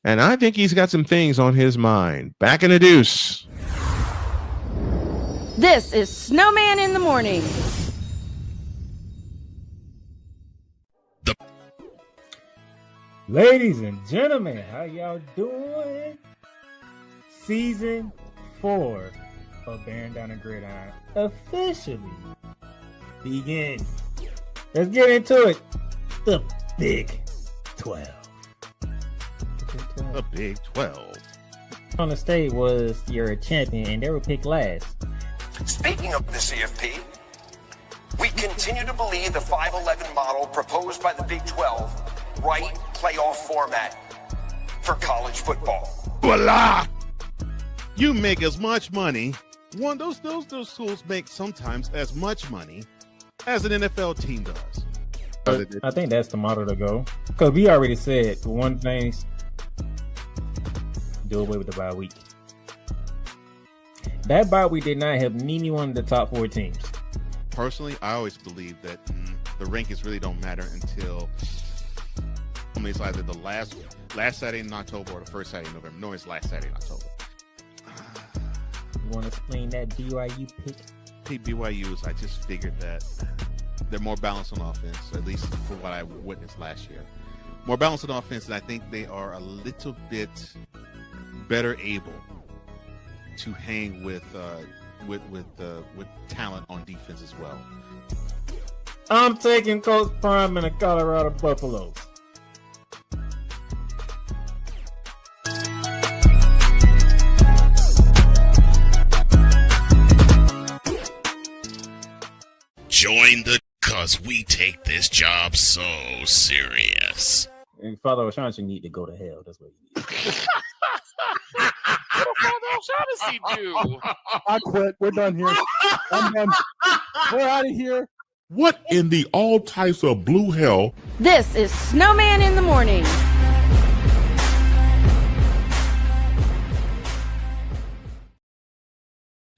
And I think he's got some things on his mind. Back in the deuce. This is Snowman in the Morning. Ladies and gentlemen, how y'all doing? Season 4 of Bearing Down the Gridiron officially begins. Let's get into it. The Big 12. The Big 12. On the state was your champion, and they were picked last. Speaking of the CFP, we continue to believe the 5-11 model proposed by the Big 12 right playoff format for college football. Voila! You make as much money. Those schools make sometimes as much money as an NFL team does. I think that's the model to go. Because we already said the one thing, do away with the bye week. That bye week did not help anyone in the top 4 teams. Personally, I always believe that the rankings really don't matter until it's either the last Saturday in October or the first Saturday in November. No, it's last Saturday in October. You want to explain that BYU pick? BYU's, I just figured that they're more balanced on offense, at least for what I witnessed last year. More balanced on offense, and I think they are a little bit better able to hang with talent on defense as well. I'm taking Coach Prime and the Colorado Buffaloes. Join the cause we take this job so serious. And Father O'Shaughnessy need to go to hell. That's what he needs. What did Father O'Shaughnessy do? I quit. We're done here. I'm done. We're out of here. What in the all types of blue hell? This is Snowman in the Morning.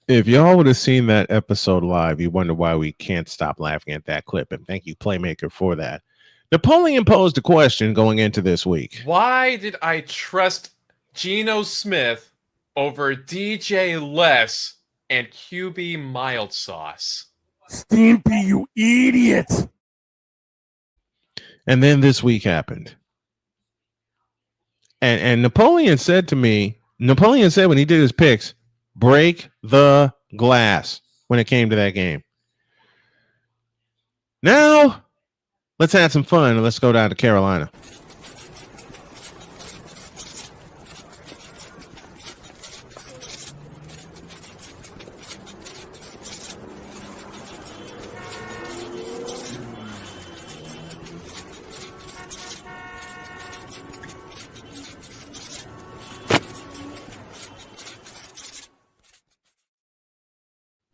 If y'all would have seen that episode live, you wonder why we can't stop laughing at that clip. And thank you, Playmaker, for that. Napoleon posed a question going into this week. Why did I trust Geno Smith over DJ Les and QB Mild Sauce? Stimpy, you idiot. And then this week happened. And Napoleon said to me, Napoleon said when he did his picks, break the glass when it came to that game. Now, let's have some fun and let's go down to Carolina.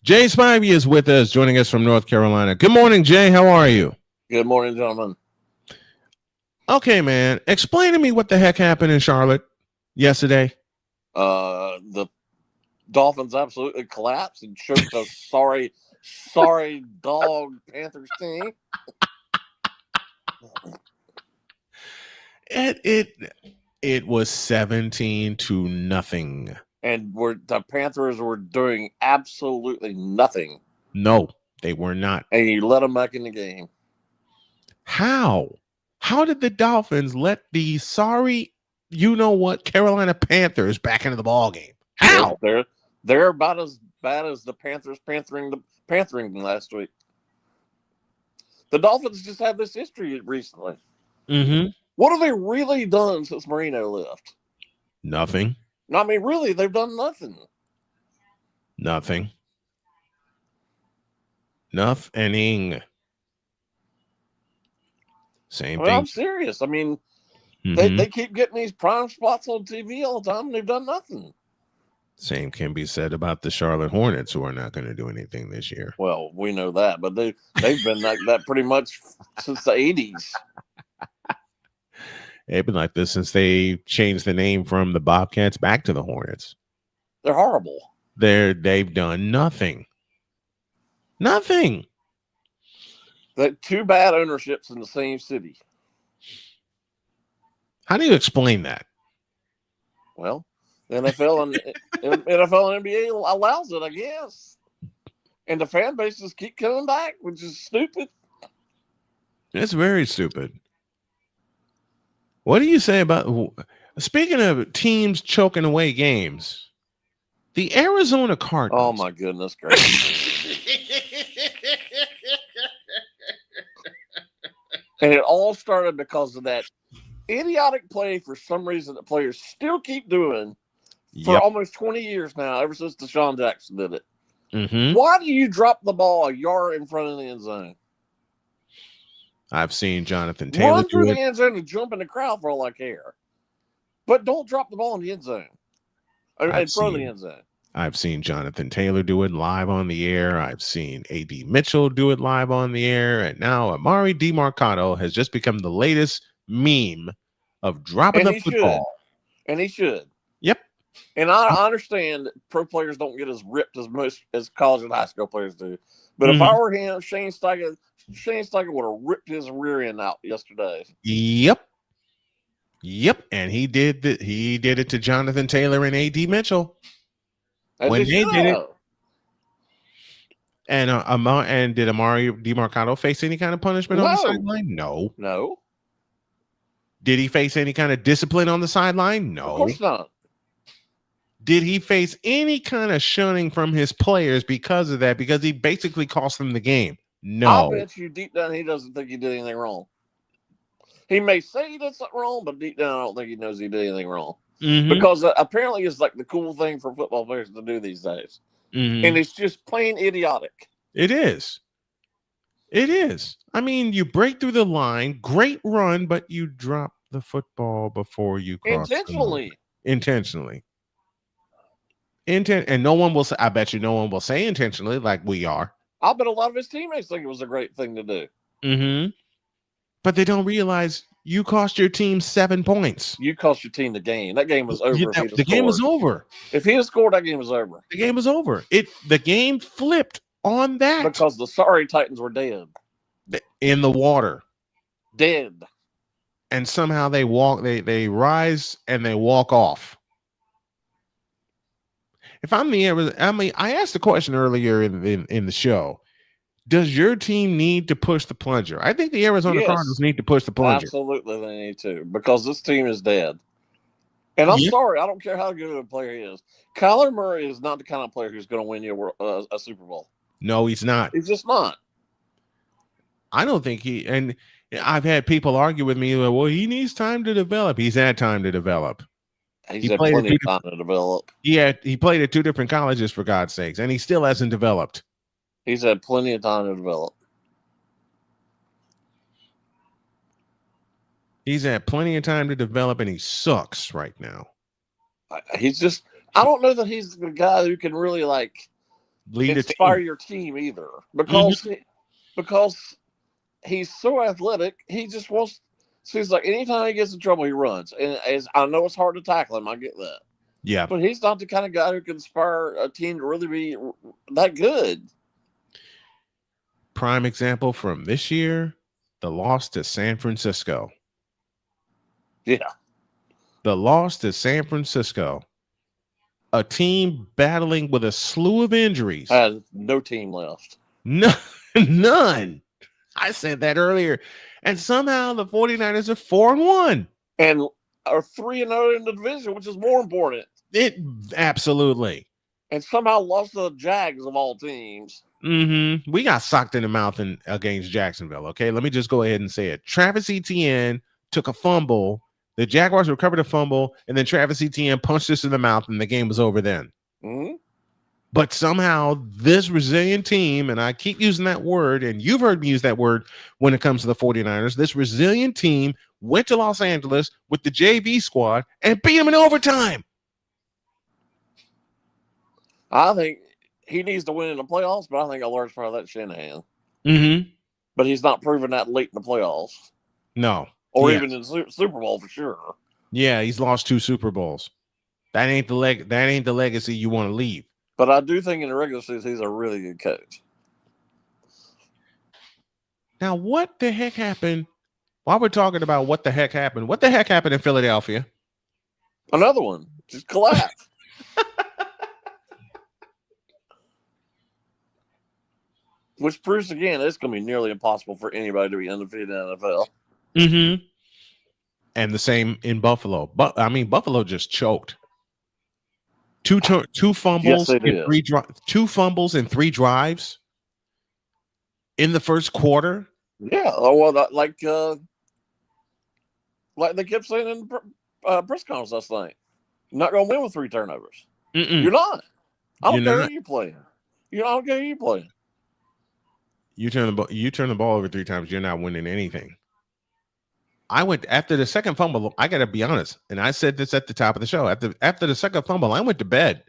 Jay Spivey is with us, joining us from North Carolina. Good morning, Jay. How are you? Good morning, gentlemen. Okay, man. Explain to me what the heck happened in Charlotte yesterday. The Dolphins absolutely collapsed and choked a sorry dog Panthers team. It was 17-0. And the Panthers were doing absolutely nothing. No, they were not. And you let them back in the game. How? How did the Dolphins let the sorry, Carolina Panthers back into the ball game? How? They're about as bad as the Panthers panthering last week. The Dolphins just have this history recently. Mm-hmm. What have they really done since Marino left? Nothing. I mean, really, they've done nothing. Nothing. Nothing. Same thing. I'm serious. I mean, they keep getting these prime spots on TV all the time, and they've done nothing. Same can be said about the Charlotte Hornets, who are not going to do anything this year. Well, we know that, but they've been like that pretty much since the 80s. They've been like this since they changed the name from the Bobcats back to the Hornets. They're horrible. They've done nothing. Nothing. That two bad ownerships in the same city. How do you explain that? Well, the NFL and NBA allows it, I guess. And the fan bases keep coming back, which is stupid. It's very stupid. What do you say about, speaking of teams choking away games, the Arizona Cardinals? Oh, my goodness gracious. And it all started because of that idiotic play for some reason that players still keep doing for almost 20 years now, ever since Deshaun Jackson did it. Mm-hmm. Why do you drop the ball a yard in front of the end zone? I've seen Jonathan Taylor run through the end zone and jump in the crowd for all I care. But don't drop the ball in the end zone. In front of the end zone. I've seen Jonathan Taylor do it live on the air. I've seen A.D. Mitchell do it live on the air. And now Amari DiMarcado has just become the latest meme of dropping the football. And he should. Yep. And I understand that pro players don't get as ripped as college and high school players do. But if I were him, Shane Steichen would have ripped his rear end out yesterday. Yep. And he did it to Jonathan Taylor and A.D. Mitchell. When they did it. And did Amari DiMarcado face any kind of punishment on the sideline? No. Did he face any kind of discipline on the sideline? No. Of course not. Did he face any kind of shunning from his players because of that? Because he basically cost them the game? No. I bet you deep down he doesn't think he did anything wrong. He may say he did something wrong, but deep down I don't think he knows he did anything wrong. Mm-hmm. Because apparently it's like the cool thing for football players to do these days. Mm-hmm. And it's just plain idiotic. It is. I mean, you break through the line, great run, but you drop the football before you cross intentionally. And no one will say, I bet you no one will say intentionally like we are. I'll bet a lot of his teammates think it was a great thing to do. Mm-hmm. But they don't realize You cost your team 7 points. You cost your team the game. That game was over. The game was over. If he had scored, that game was over. The game was over. The game flipped on that because the sorry Titans were dead in the water, dead, and somehow they rise and they walk off. If I'm the Arizona, I asked the question earlier in the show. Does your team need to push the plunger? I think the Arizona Cardinals need to push the plunger. Absolutely, they need to, because this team is dead. And I'm sorry, I don't care how good of a player he is. Kyler Murray is not the kind of player who's going to win you a Super Bowl. No, he's not. He's just not. I don't think and I've had people argue with me, well, he needs time to develop. He's had time to develop. He's had plenty of time to develop. He played at 2 different colleges, for God's sakes, and he still hasn't developed. He's had plenty of time to develop. He's had plenty of time to develop, and he sucks right now. He's just, I don't know that he's the guy who can really inspire your team either. Because he's so athletic, he just wants, seems like anytime he gets in trouble, he runs. And as I know it's hard to tackle him, I get that. Yeah. But he's not the kind of guy who can inspire a team to really be that good. Prime example from this year, the loss to San Francisco. Yeah. The loss to San Francisco. A team battling with a slew of injuries. Has no team left. No, none. I said that earlier. And somehow the 49ers are 4-1. And are 3-0 in the division, which is more important. Absolutely. And somehow lost to the Jags of all teams. Mm-hmm. We got socked in the mouth against Jacksonville. Okay, let me just go ahead and say it. Travis Etienne took a fumble. The Jaguars recovered a fumble, and then Travis Etienne punched us in the mouth, and the game was over then. Mm-hmm. But somehow this resilient team, and I keep using that word, and you've heard me use that word when it comes to the 49ers, this resilient team went to Los Angeles with the JV squad and beat them in overtime. I think he needs to win in the playoffs, but I think a large part of that's Shanahan. Mm-hmm. But he's not proven that late in the playoffs. No. Or even in the Super Bowl for sure. Yeah, he's lost 2 Super Bowls. That ain't the legacy you want to leave. But I do think in the regular season he's a really good coach. Now, what the heck happened? While we're talking about what the heck happened in Philadelphia? Another one. Just collapsed. Which proves again it's going to be nearly impossible for anybody to be undefeated in the NFL. Mm-hmm. And the same in Buffalo. But Buffalo just choked. Two fumbles, yes, 2 fumbles and 3 drives in the first quarter. Yeah, well, like they kept saying in the press conference last night, you're not going to win with 3 turnovers. Mm-mm. You're not. I don't You're care not. who you playing. I don't care who you playing. You turn the ball over 3 times, you're not winning anything. I went after the second fumble. I got to be honest, and I said this at the top of the show. After the second fumble, I went to bed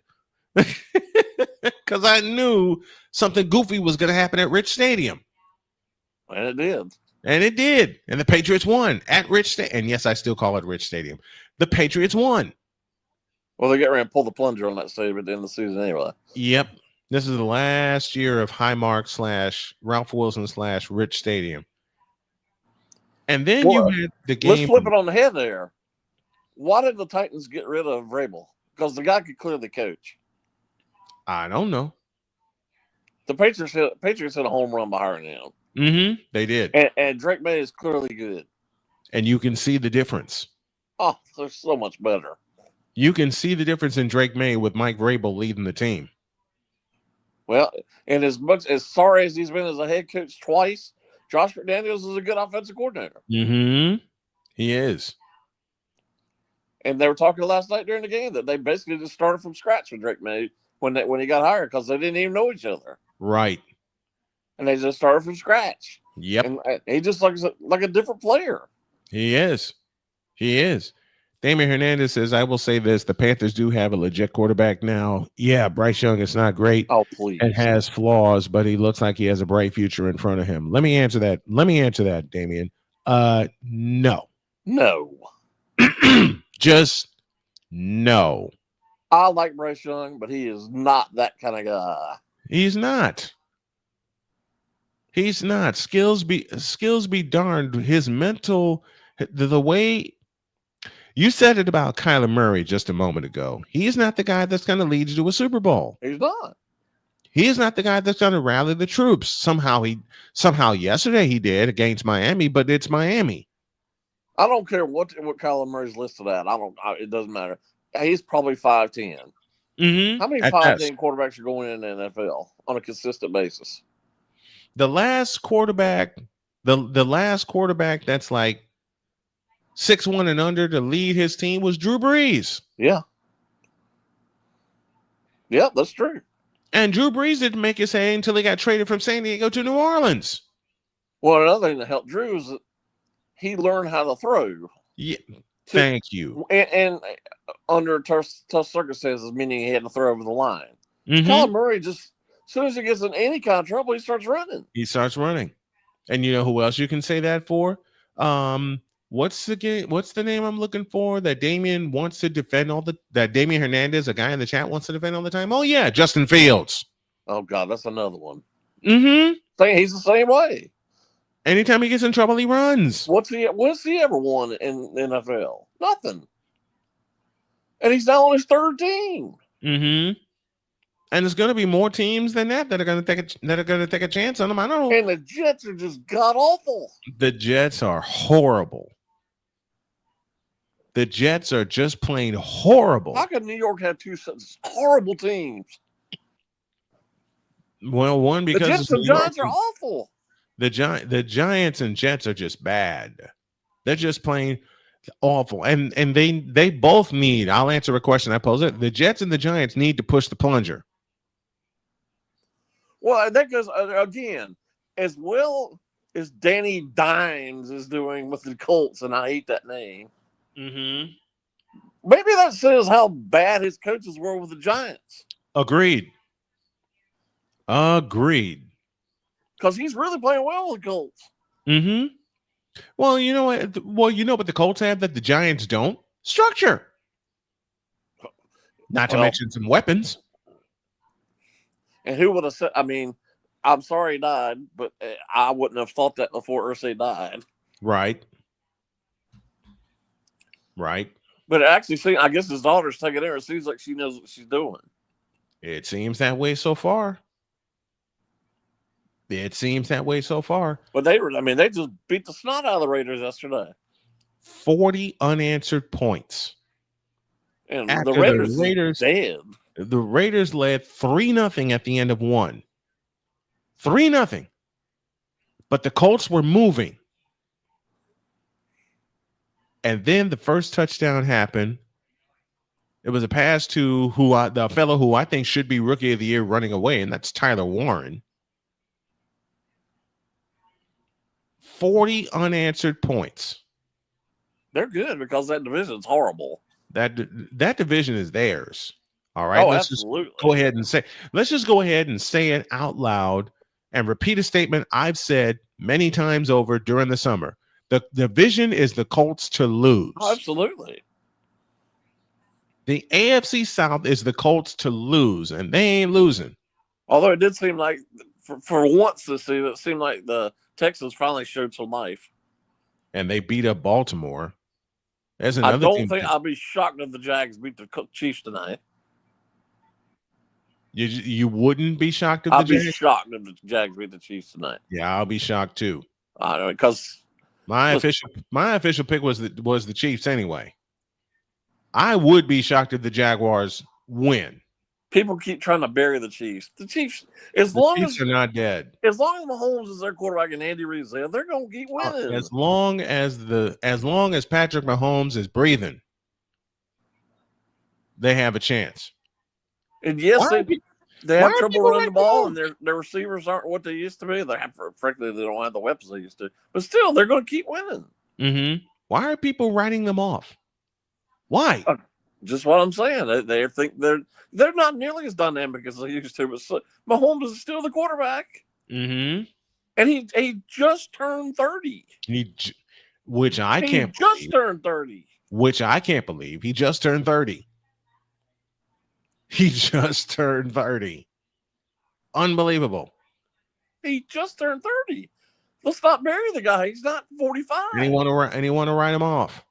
because I knew something goofy was going to happen at Rich Stadium, and it did. And it did. And the Patriots won at Rich Stadium. And yes, I still call it Rich Stadium. The Patriots won. Well, they get ready to pull the plunger on that stadium at the end of the season anyway. Yep. This is the last year of Highmark / Ralph Wilson / Rich Stadium. And then you had the game. Let's flip it on the head there. Why did the Titans get rid of Vrabel? Because the guy could clearly coach. I don't know. The Patriots hit a home run by hiring him. Mm-hmm. They did. And Drake May is clearly good. And you can see the difference. Oh, they're so much better. You can see the difference in Drake May with Mike Vrabel leading the team. Well, and as much as sorry as he's been as a head coach twice, Josh McDaniels is a good offensive coordinator. Mm-hmm. He is. And they were talking last night during the game that they basically just started from scratch with Drake May when he got hired because they didn't even know each other. Right. And they just started from scratch. Yep. And he just looks like a different player. He is. He is. Damian Hernandez says, I will say this. The Panthers do have a legit quarterback now. Yeah, Bryce Young is not great. Oh, please. And has flaws, but he looks like he has a bright future in front of him. Let me answer that. Damian. No. No. Just no. I like Bryce Young, but he is not that kind of guy. He's not. He's not. Skills be darned. His mental, the way you said it about Kyler Murray just a moment ago. He's not the guy that's going to lead you to a Super Bowl. He's not. He is not the guy that's going to rally the troops. Somehow yesterday he did against Miami, but it's Miami. I don't care what Kyler Murray's listed at. It doesn't matter. He's probably 5'10". Mm-hmm. How many 5'10" quarterbacks are going in the NFL on a consistent basis? The last quarterback, the last quarterback that's like 6'1" and under to lead his team was Drew Brees. Yeah. Yeah, that's true. And Drew Brees didn't make his hay until he got traded from San Diego to New Orleans. Well, another thing that helped Drew is that he learned how to throw. Yeah. Thank you. And under tough circumstances, meaning he had to throw over the line. Mm-hmm. Kyler Murray just, as soon as he gets in any kind of trouble, he starts running. He starts running. And you know who else you can say that for? What's the name I'm looking for that Damian wants to defend that Damian Hernandez, a guy in the chat, wants to defend all the time? Oh yeah, Justin Fields. Oh God, that's another one. Mm-hmm. He's the same way. Anytime he gets in trouble, he runs. What's he ever won in the NFL? Nothing. And he's now on his third team. Mm-hmm. And there's going to be more teams than that are going to take a chance on him. I don't know. And the Jets are just god awful. The Jets are horrible. The Jets are just plain horrible. How could New York have two such horrible teams? Well, one because the Jets and Giants are awful. The Giants and Jets are just bad. They're just plain awful. And they both need, I'll answer a question I posed. The Jets and the Giants need to push the plunger. Well, that goes, again, as well as Danny Dimes is doing with the Colts, and I hate that name. Mm-hmm. Maybe that says how bad his coaches were with the Giants. Agreed. Because he's really playing well with the Colts. Mm-hmm. Well, you know what? What the Colts have that the Giants don't? Structure. Not to mention some weapons. And who would have said? I mean, I'm sorry he died, but I wouldn't have thought that before Irsay died. Right. But actually, I guess his daughter's taking her. It seems like she knows what she's doing. It seems that way so far. But they just beat the snot out of the Raiders yesterday. 40 unanswered points. And the Raiders dead. The Raiders led 3-0 at the end of one. 3-0. But the Colts were moving. And then the first touchdown happened. It was a pass to the fellow who I think should be Rookie of the Year running away, and that's Tyler Warren. 40 unanswered points. They're good because that division's horrible. That division is theirs. All right. Let's absolutely. Let's just go ahead and say it out loud and repeat a statement I've said many times over during the summer. The division is the Colts to lose. Oh, absolutely. The AFC South is the Colts to lose, and they ain't losing. Although it did seem like, for once this season, it seemed like the Texans finally showed some life. And they beat up Baltimore. There's I another don't think I'll be shocked if the Jags beat the Chiefs tonight. You wouldn't be shocked if I'll be shocked if the Jags beat the Chiefs tonight. Yeah, I'll be shocked too. I know, because my official pick was the Chiefs anyway. I would be shocked if the Jaguars win. People keep trying to bury the Chiefs. The Chiefs, as long as they're not dead, as long as Mahomes is their quarterback and Andy Reid's there, they're going to keep winning. As long as Patrick Mahomes is breathing, they have a chance. And yes, they have trouble running the ball, and their receivers aren't what they used to be. Frankly, they don't have the weapons they used to. But still, they're going to keep winning. Mm-hmm. Why are people writing them off? Why? Just what I'm saying. They think they're not nearly as dynamic as they used to. But Mahomes is still the quarterback. Mm-hmm. And he just turned 30. which I He can't just believe. turned 30. Which I can't believe. He just turned 30. He just turned 30. Unbelievable. He just turned 30. Let's not bury the guy. He's not 45. And he want to write him off.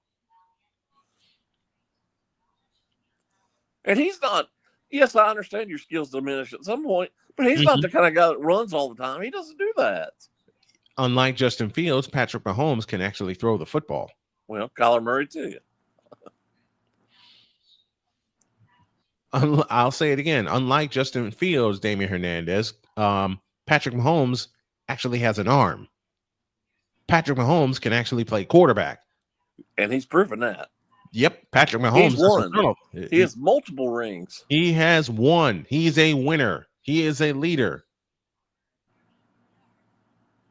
And he's not. Yes, I understand your skills diminish at some point, but he's not the kind of guy that runs all the time. He doesn't do that. Unlike Justin Fields, Patrick Mahomes can actually throw the football. Well, Kyler Murray too. I'll say it again. Unlike Justin Fields, Damian Hernandez, Patrick Mahomes actually has an arm. Patrick Mahomes can actually play quarterback. And he's proven that. Yep, Patrick Mahomes. He's won. He has multiple rings. He has won. He's a winner. He is a leader.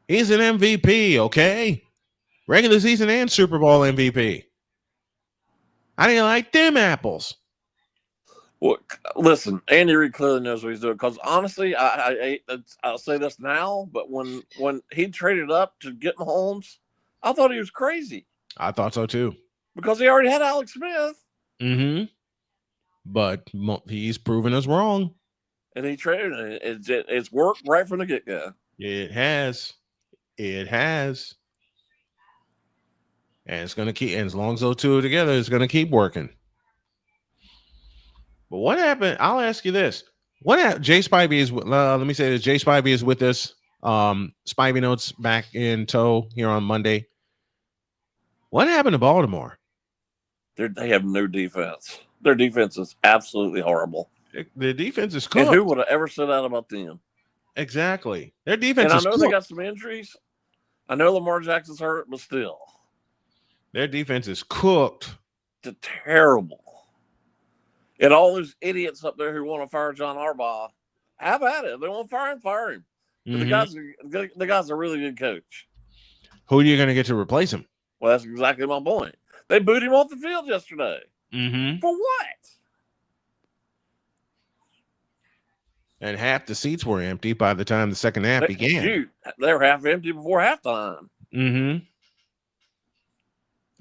He's an MVP, okay? Regular season and Super Bowl MVP. How do you like them apples? Well, listen, Andy Reid clearly knows what he's doing. Because honestly, I'll say this now, but when he traded up to get Mahomes, I thought he was crazy. I thought so too. Because he already had Alex Smith. Mm-hmm. But he's proven us wrong. And he traded it. It's worked right from the get-go. It has. It has. And it's going to keep, and as long as those two are together, it's going to keep working. But what happened? I'll ask you this. What happened? Jay Spivey is, let me say this. Jay Spivey is with us. Spivey Notes back in tow here on Monday. What happened to Baltimore? They have no defense. Their defense is absolutely horrible. The defense is cooked. And who would have ever said that about them? Exactly. Their defense and is I know cooked. they got some injuries. I know Lamar Jackson's hurt, but still. Their defense is cooked. It's terrible. And all those idiots up there who want to fire John Harbaugh, have at it. If they want to fire him, fire him. But the guy's a really good coach. Who are you going to get to replace him? Well, that's exactly my point. They booed him off the field yesterday. Mm-hmm. For what? And half the seats were empty by the time the second half began. Shoot, they were half empty before halftime. Mm-hmm.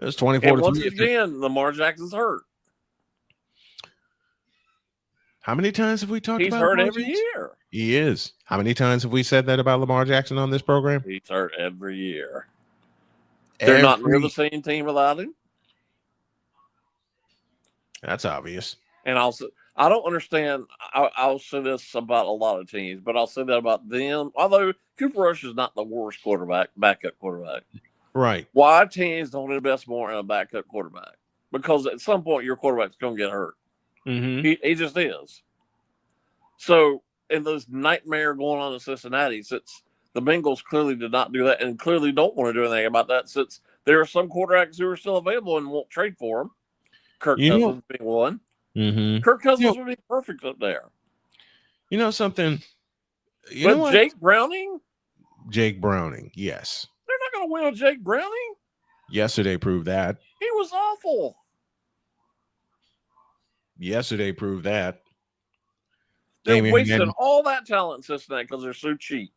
It was 24 and to once 3. again, Lamar Jackson's hurt. How many times have we talked He's about hurt Lamar every Jackson? year. He is. How many times have we said that about Lamar Jackson on this program? He's hurt every year. They're not near the same team without him. That's obvious. And also, I don't understand. I'll say this about a lot of teams, but I'll say that about them. Although Cooper Rush is not the worst backup quarterback. Right. Why teams don't invest more in a backup quarterback? Because at some point your quarterback's going to get hurt. Mm-hmm. He just is. So, in this nightmare going on in Cincinnati, since the Bengals clearly did not do that and clearly don't want to do anything about that, since there are some quarterbacks who are still available and won't trade for them. Kirk Cousins being one. Mm-hmm. Kirk Cousins would be perfect up there. You know something? But Jake Browning? Jake Browning, yes. They're not going to win with Jake Browning. Yesterday proved that. He was awful. Yesterday proved that. They're wasting all that talent in Cincinnati because they're so cheap.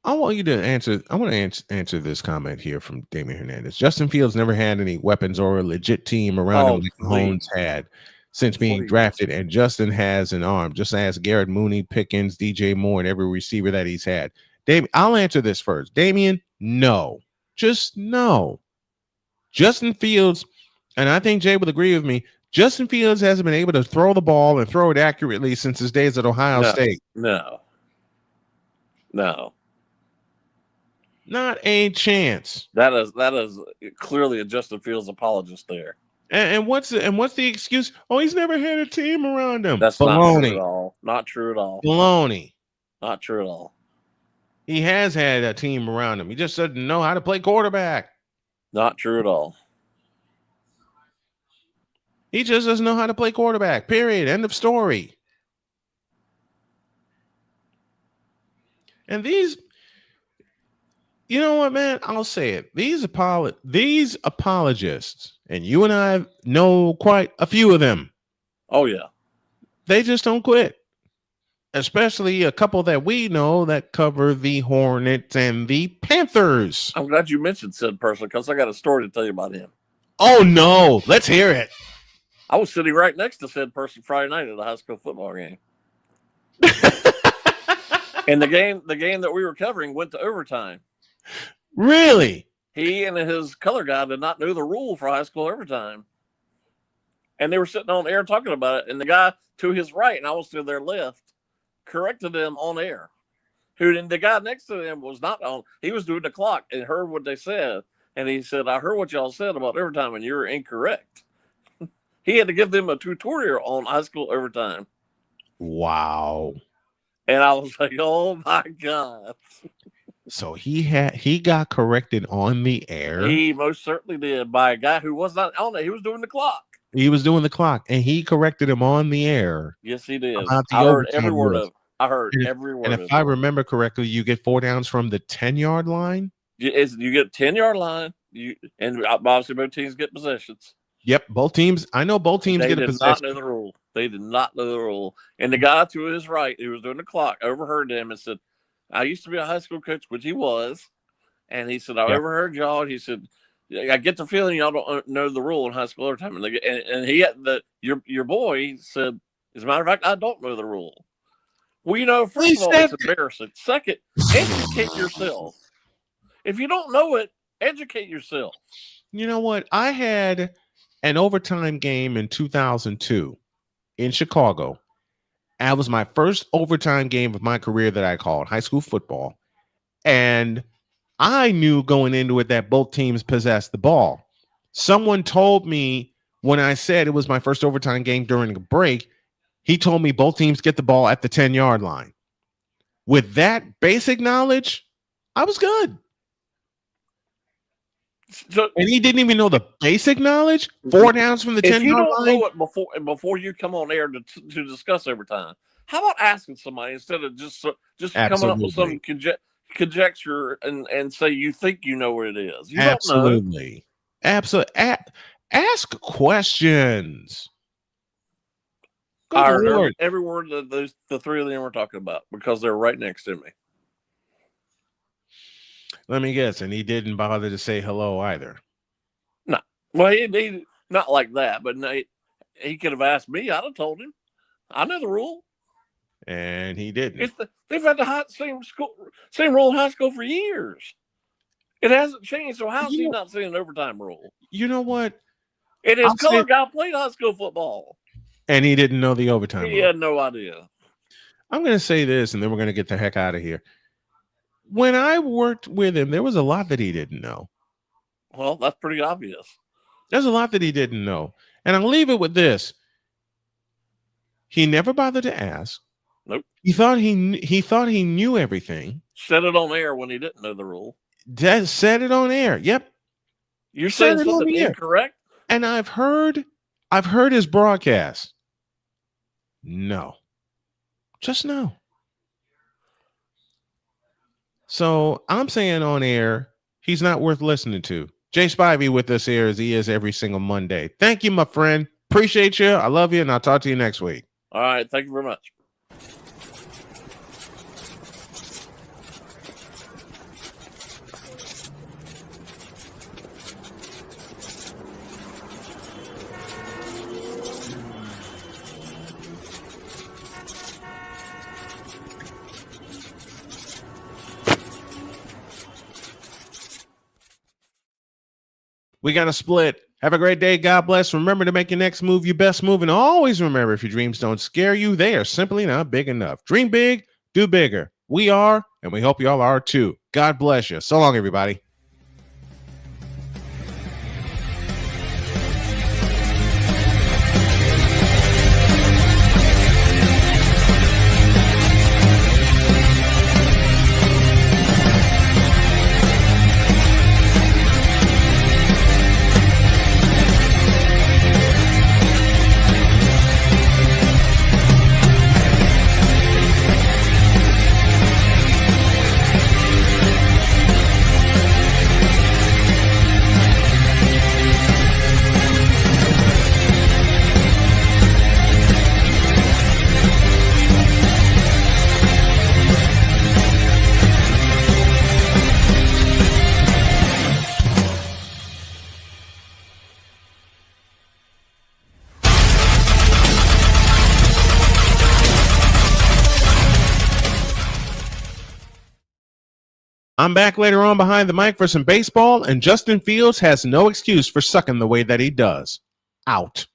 I want you to answer. I want to answer this comment here from Damian Hernandez. Justin Fields never had any weapons or a legit team around him like Mahomes had since being drafted, and Justin has an arm. Just ask Garrett Mooney, Pickens, DJ Moore, and every receiver that he's had. I'll answer this first. Damian, no. Just no. Justin Fields, and I think Jay will agree with me, Justin Fields hasn't been able to throw the ball and throw it accurately since his days at Ohio State. No. Not a chance. That is clearly a Justin Fields apologist there. And what's the excuse? Oh, he's never had a team around him. That's Baloney. not true at all. Not true at all. Baloney. Not true at all. He has had a team around him. He just doesn't know how to play quarterback. Not true at all. He just doesn't know how to play quarterback. Period. End of story. And these, you know what, man? I'll say it. These apologists, and you and I know quite a few of them. Oh, yeah. They just don't quit. especially a couple that we know that cover the Hornets and the Panthers. I'm glad you mentioned said person because I got a story to tell you about him. Oh, no. Let's hear it. I was sitting right next to said person Friday night at a high school football game. And the game that we were covering went to overtime. Really? He and his color guy did not know the rule for high school overtime. And they were sitting on air talking about it. And the guy to his right, and I was to their left, corrected them on air. The guy next to him was not on. He was doing the clock and heard what they said. And he said, I heard what y'all said about overtime, and you're incorrect. He had to give them a tutorial on high school overtime. Wow. And I was like, oh, my God. So he got corrected on the air. He most certainly did by a guy who was not on it. He was doing the clock. He was doing the clock, and he corrected him on the air. Yes, he did. About the I heard every overtime word rules. of it. I heard every word of it. And if I remember correctly, you get 4 downs from the 10-yard line. You get 10-yard line. And obviously both teams get possessions. Yep, both teams. I know both teams get a possession. They did not know the rule. They did not know the rule. And the guy to his right, who was doing the clock, overheard him and said, I used to be a high school coach, which he was. And he said, I overheard y'all. And he said, I get the feeling y'all don't know the rule in high school overtime. And he had your boy said, as a matter of fact, I don't know the rule. Well, you know, first of all, it's embarrassing. Second, educate yourself. If you don't know it, educate yourself. You know what? I had an overtime game in 2002 in Chicago. That was my first overtime game of my career that I called high school football. And I knew going into it that both teams possessed the ball. Someone told me when I said it was my first overtime game during a break, he told me both teams get the ball at the 10-yard line. With that basic knowledge, I was good. So, and he didn't even know the basic knowledge. 4 downs from the 10-yard line. If you don't know it before you come on air to discuss overtime, how about asking somebody instead of just coming up with some conjecture and say you think you know what it is? You Absolutely. Absolutely. Ask questions. I heard every word that the three of them were talking about because they're right next to me. Let me guess, and he didn't bother to say hello either. No, well, he not like that, but no, he could have asked me. I'd have told him. I know the rule, and he didn't. They've had the same rule in high school for years. It hasn't changed. So how's he not seeing an overtime rule? You know what? And his color guy played high school football, and he didn't know the overtime He rule. had no idea. I'm going to say this, and then we're going to get the heck out of here. When I worked with him, there was a lot that he didn't know. Well, that's pretty obvious. There's a lot that he didn't know. And I'll leave it with this. He never bothered to ask. Nope. He thought he knew everything. Said it on air when he didn't know the rule. Said it on air. Yep. You're saying something incorrect? And I've heard his broadcast. No. Just no. So I'm saying on air, he's not worth listening to. Jay Spivey with us here as he is every single Monday. Thank you, my friend. Appreciate you. I love you, and I'll talk to you next week. All right. Thank you very much. We got a split. Have a great day. God bless. Remember to make your next move your best move. And always remember, if your dreams don't scare you, they are simply not big enough. Dream big, do bigger. We are, and we hope you all are too. God bless you. So long, everybody. I'm back later on behind the mic for some baseball, and Justin Fields has no excuse for sucking the way that he does. Out.